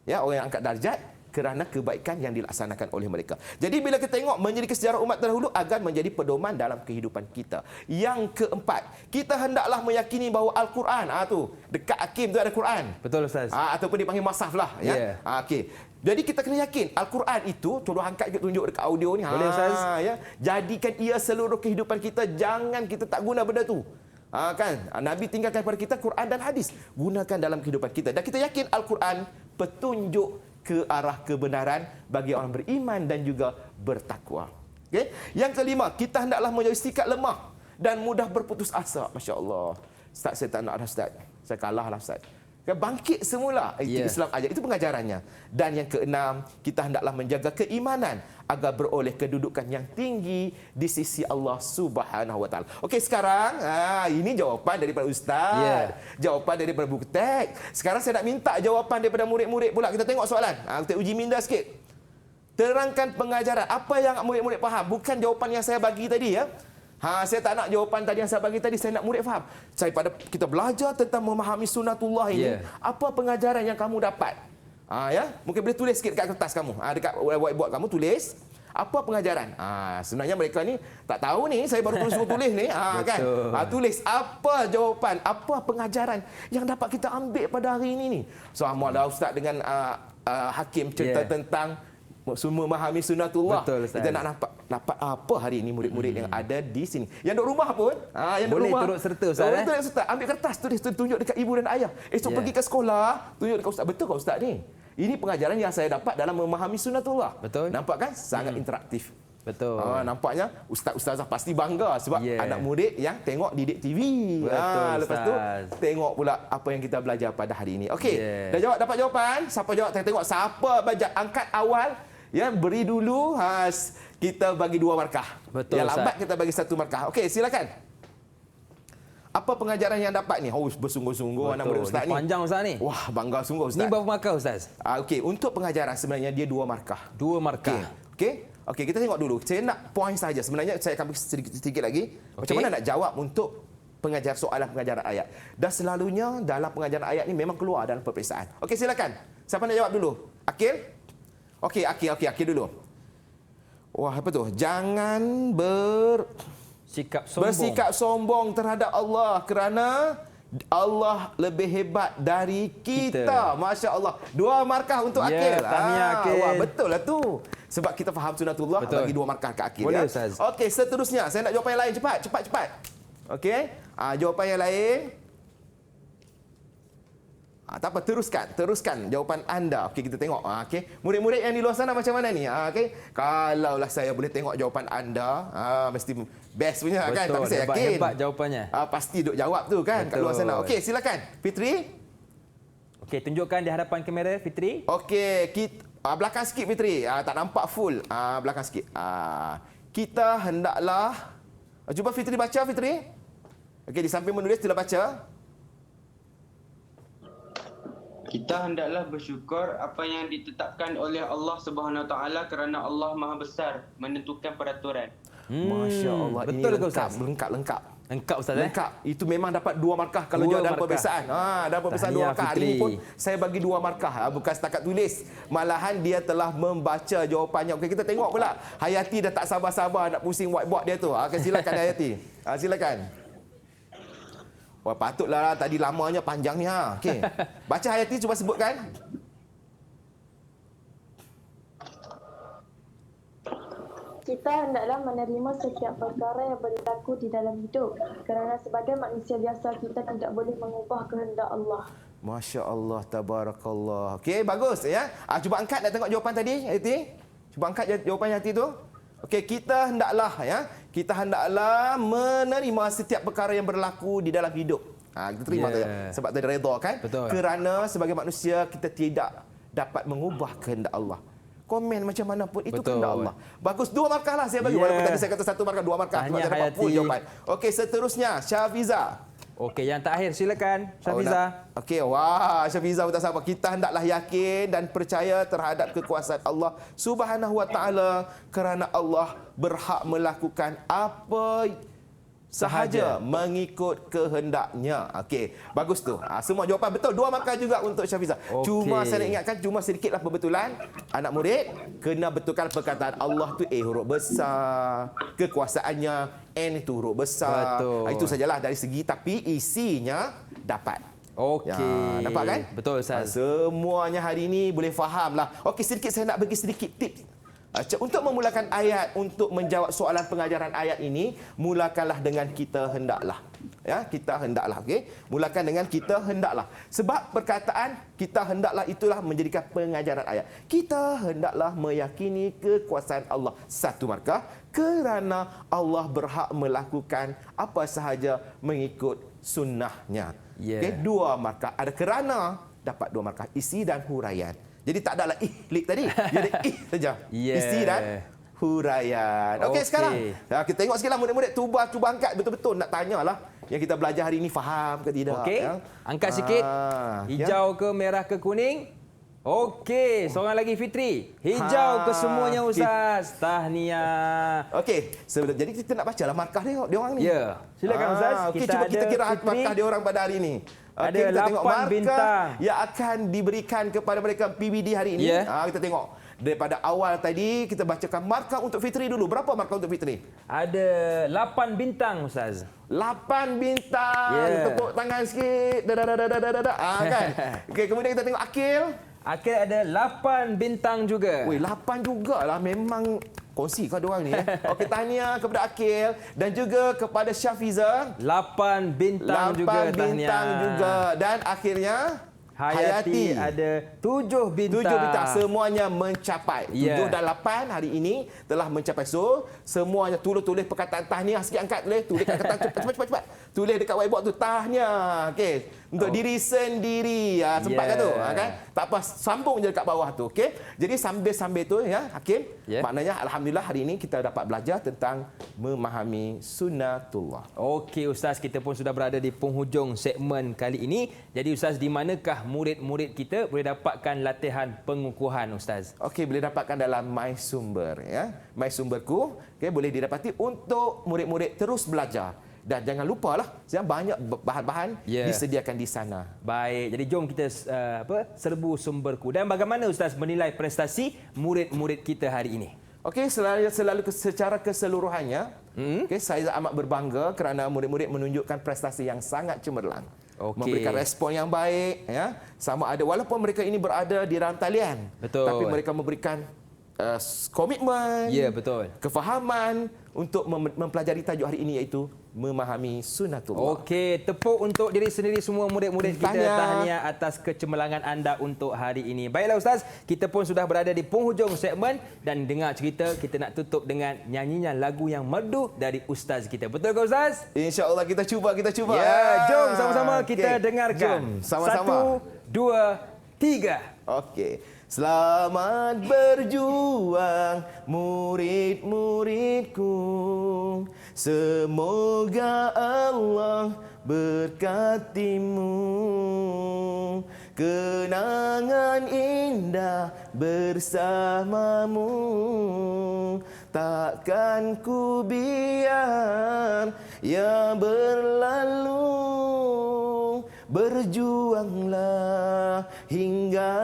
S4: Ya, orang yang angkat darjat kerana kebaikan yang dilaksanakan oleh mereka. Jadi bila kita tengok menyelidiki sejarah umat terdahulu agar menjadi pedoman dalam kehidupan kita. Yang keempat, kita hendaklah meyakini bahawa Al-Quran, tu dekat Hakim tu ada Quran.
S3: Betul Ustaz.
S4: Ataupun dipanggil Masaf lah. Ya. Okey. Jadi kita kena yakin Al-Quran itu, tolong angkat kita tunjuk dekat audio ni.
S3: Boleh Ustaz.
S4: Ya. Jadikan ia seluruh kehidupan kita. Jangan kita tak guna benda tu. Kan? Nabi tinggalkan kepada kita Quran dan hadis. Gunakan dalam kehidupan kita. Dan kita yakin Al-Quran petunjuk ke arah kebenaran bagi orang beriman dan juga bertakwa. Okay? Yang kelima, kita hendaklah menjauhi sikap lemah dan mudah berputus asa. Masya Allah. Ustaz, saya tak nak dah Ustaz. Saya kalah lah Ustaz. Bangkit semula. Itu Islam ajar. Itu pengajarannya. Dan yang keenam, kita hendaklah menjaga keimanan agar beroleh kedudukan yang tinggi di sisi Allah Subhanahu Wa Taala. Okey, sekarang ini jawapan daripada Ustaz. Jawapan daripada buku teks. Sekarang saya nak minta jawapan daripada murid-murid pula. Kita tengok soalan. Kita uji minda sikit. Terangkan pengajaran. Apa yang murid-murid faham? Bukan jawapan yang saya bagi tadi ya. Saya tak nak jawapan tadi yang saya bagi tadi, saya nak murid faham. Pada kita belajar tentang memahami sunnatullah ini, apa pengajaran yang kamu dapat? Ya, mungkin boleh tulis sikit dekat kertas kamu. Dekat whiteboard kamu tulis apa pengajaran. Sebenarnya mereka ni tak tahu ni, saya baru suruh tulis ni, kan. Tulis apa jawapan, apa pengajaran yang dapat kita ambil pada hari ini ni. So Ahmad Ustaz dengan Hakim cerita tentang semua memahami sunnatullah.
S3: Betul, Ustaz.
S4: Kita nak dapat apa hari ini murid-murid yang ada di sini. Yang duduk rumah pun, yang duduk
S3: boleh
S4: rumah,
S3: turut serta, Ustaz.
S4: Boleh turut serta. Ambil kertas, tulis, tunjuk dekat ibu dan ayah. Esok pergi ke sekolah, tunjuk dekat ustaz. Betul ke ustaz ni? Ini pengajaran yang saya dapat dalam memahami sunnatullah.
S3: Betul.
S4: Nampak kan? Sangat interaktif.
S3: Betul.
S4: Nampaknya ustaz-ustazah pasti bangga sebab anak murid yang tengok Didik TV.
S3: Betul,
S4: Lepas tu tengok pula apa yang kita belajar pada hari ini. Okey, dah jawab, dapat jawapan? Siapa jawab? Kita tengok siapa angkat awal. Ya, beri dulu, kita bagi 2 markah.
S3: Betul,
S4: yang lambat kita bagi 1 markah. Okey, silakan. Apa pengajaran yang dapat ni? Bersungguh-sungguh anak murid ustaz ni.
S3: Panjang ustaz ni.
S4: Wah, bangga sungguh ustaz.
S3: Ni berapa markah ustaz?
S4: Okey, untuk pengajaran sebenarnya dia 2 markah.
S3: 2 markah.
S4: Okey, kita tengok dulu. Saya nak point saja. Sebenarnya saya akan bagi sedikit lagi. Macam mana nak jawab untuk soalan pengajaran ayat. Dan selalunya dalam pengajaran ayat ni memang keluar dalam peperiksaan. Okey, silakan. Siapa nak jawab dulu? Akil? Okey, Akil dulu. Wah, apa tu? Jangan bersikap sombong terhadap Allah kerana Allah lebih hebat dari kita. Masya Allah. 2 markah untuk Akil.
S3: Akil.
S4: Wah, betul lah tu. Sebab kita faham sunnatullah, bagi 2 markah ke Akil.
S3: Boleh,
S4: ya?
S3: Ustaz.
S4: Okey, seterusnya. Saya nak jawapan yang lain. Cepat. Okey. Jawapan yang lain. Tak apa, teruskan jawapan anda. Okey, kita tengok. Okey, murid-murid yang di luar sana macam mana ni? Okey, kalaulah saya boleh tengok jawapan anda, mesti best punya.
S3: Betul,
S4: kan? Tapi saya yakin
S3: hebat jawapannya.
S4: Pasti duk jawab tu kan. Kat luar sana. Okey, silakan Fitri.
S3: Okey, tunjukkan di hadapan kamera Fitri.
S4: Okey, belakang sikit Fitri. Tak nampak full. Belakang sikit. Kita hendaklah, cuba Fitri baca Fitri. Okey, di samping menulis sila baca.
S6: Kita hendaklah bersyukur apa yang ditetapkan oleh Allah Subhanahu Wa Taala kerana Allah Maha Besar menentukan peraturan.
S4: Masya Allah.
S3: Betul ke Ustaz?
S4: Lengkap.
S3: Lengkap Ustaz.
S4: Lengkap. Itu memang dapat 2 markah kalau jawab dalam peperiksaan. Dalam peperiksaan 2 markah. Hari ini pun saya bagi 2 markah. Bukan setakat tulis. Malahan dia telah membaca jawapannya. Okey, kita tengok pula. Hayati dah tak sabar-sabar nak pusing whiteboard dia tu. Silakan Hayati. Silakan. Wah, patutlah tadi lamanya panjang ni. Okey. Baca Hayati, cuba sebutkan.
S8: Kita hendaklah menerima setiap perkara yang berlaku di dalam hidup kerana sebagai manusia biasa kita tidak boleh mengubah kehendak Allah.
S4: Masya Allah, tabarakallah. Okey, bagus ya. Cuba angkat dah tengok jawapan tadi, Hayati. Cuba angkat jawapan Hayati tu. Okey, kita hendaklah menerima setiap perkara yang berlaku di dalam hidup. Kita terima tu ya. Sebab tadi redha kan?
S3: Betul.
S4: Kerana sebagai manusia kita tidak dapat mengubah kehendak Allah. Komen macam mana pun itu kehendak Allah. Bagus, 2 markah lah saya bagi. Walaupun tadi saya kata 1 markah, 2 markah. Sebab saya dapat full jawapan. Okey, seterusnya Syafiza.
S3: Okey, yang terakhir silakan Syafiza.
S4: Okey, wah, Syafiza tak sabar. Kita hendaklah yakin dan percaya terhadap kekuasaan Allah Subhanahu Wa Taala kerana Allah berhak melakukan apa sahaja mengikut kehendaknya. Okey, bagus tu. Semua jawapan betul. 2 markah juga untuk Syafiza.
S3: Okey.
S4: Cuma saya nak ingatkan, cuma sedikitlah perbetulan. Anak murid kena betulkan perkataan Allah tu huruf besar, kekuasaannya N itu huruf besar.
S3: Betul.
S4: Itu sajalah dari segi, tapi isinya dapat.
S3: Okey.
S4: Nampak kan?
S3: Betul Ustaz.
S4: Semuanya hari ini boleh faham lah. Okey, sedikit saya nak bagi sedikit tips. Untuk memulakan ayat, untuk menjawab soalan pengajaran ayat ini, mulakanlah dengan kita hendaklah. Ya, kita hendaklah, okey. Mulakan dengan kita hendaklah. Sebab perkataan kita hendaklah itulah menjadikan pengajaran ayat. Kita hendaklah meyakini kekuasaan Allah. 1 markah kerana Allah berhak melakukan apa sahaja mengikut sunnahnya. Okey, 2 markah. Ada kerana dapat 2 markah, isi dan huraian. Jadi tak adalah ihlik tadi. Dia ada saja. Isi dan huraian. Okey, sekarang kita tengok sikitlah murid-murid. Cuba angkat betul-betul nak tanyalah yang kita belajar hari ini faham ke tidak.
S3: Okey.
S4: Ya?
S3: Angkat sikit. Hijau ke merah ke kuning? Okey, seorang lagi Fitri. Hijau kesemuanya Ustaz. Tahniah.
S4: Okey, jadi kita nak bacalah markah dia orang ni.
S3: Ya, silakan Ustaz.
S4: Okey, cuba kita kira
S3: Fitri.
S4: markah dia orang pada hari ini.
S3: Ada
S4: Okey, kita tengok
S3: 8
S4: markah
S3: bintang
S4: yang akan diberikan kepada mereka PBD hari ini.
S3: Ya.
S4: Kita tengok. Daripada awal tadi kita bacakan markah untuk Fitri dulu. Berapa markah untuk Fitri?
S3: Ada 8 bintang Ustaz.
S4: 8 bintang.
S3: Ya.
S4: Tepuk tangan sikit. Kan? Okey, kemudian kita tengok Akil.
S3: Akil ada 8 bintang juga.
S4: Weh, 8 jugalah. Memang kongsi kau diorang ni. Okey, tahniah kepada Akil dan juga kepada Syafiza.
S3: 8 bintang
S4: 8
S3: juga tahniah.
S4: bintang juga. Dan akhirnya
S3: Hayati ada 7 bintang.
S4: 7 bintang. Semuanya mencapai. 7
S3: Ya.
S4: dan 8 hari ini telah mencapai. So, semuanya tulis perkataan tahniah. Sikit angkat tulis. Tulis kata cepat. Tulis dekat whiteboard tu tahniah. Okey. Untuk diri sendiri. Sempat kan tu? Kan? Tak apa, sambung je dekat bawah tu. Okey. Jadi sambil-sambil tu ya, Hakim. Maknanya alhamdulillah hari ini kita dapat belajar tentang memahami sunnatullah.
S3: Okey Ustaz, kita pun sudah berada di penghujung segmen kali ini. Jadi Ustaz, di manakah murid-murid kita boleh dapatkan latihan pengukuhan Ustaz?
S4: Okey, boleh dapatkan dalam My Sumber ya. My Sumberku, okey, boleh didapati untuk murid-murid terus belajar. Dan jangan lupalah, banyak bahan-bahan disediakan di sana.
S3: Baik, jadi jom kita serbu sumberku. Dan bagaimana Ustaz menilai prestasi murid-murid kita hari ini?
S4: Okey, selalu secara keseluruhannya, okey, saya amat berbangga kerana murid-murid menunjukkan prestasi yang sangat cemerlang. Memberikan respon yang baik ya. Sama ada walaupun mereka ini berada di dalam talian, tapi mereka memberikan komitmen, kefahaman untuk mempelajari tajuk hari ini, iaitu memahami sunnatullah.
S3: Okey, tepuk untuk diri sendiri semua murid-murid kita. Tahniah atas kecemerlangan anda untuk hari ini. Baiklah Ustaz, kita pun sudah berada di penghujung segmen dan dengar cerita, kita nak tutup dengan nyanyian lagu yang merdu dari Ustaz kita. Betul ke Ustaz?
S4: InsyaAllah kita cuba.
S3: Ya, jom sama-sama kita dengarkan.
S4: Jom, sama-sama.
S3: 1, 2, 3.
S4: Okey. Selamat berjuang murid-muridku. Semoga Allah berkatimu. Kenangan indah bersamamu. Takkan ku biar ia berlalu. Berjuanglah hingga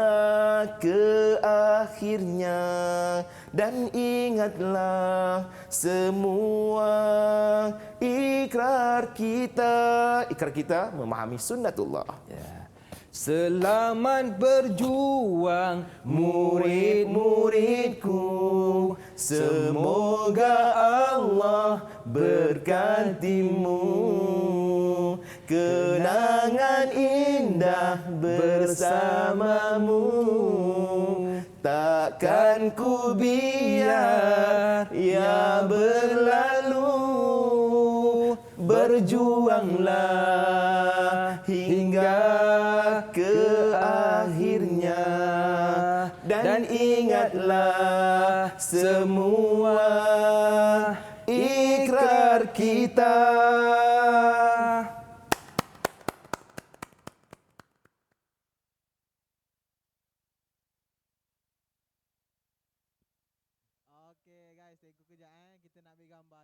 S4: ke akhirnya. Dan ingatlah semua ikrar kita memahami sunnatullah.
S3: Selamat berjuang murid-muridku.
S4: Semoga Allah berkatimu. Kenangan indah bersamamu. Takkan ku biar ia berlalu. Berjuanglah hingga ke akhirnya. Dan ingatlah semua ikrar kita.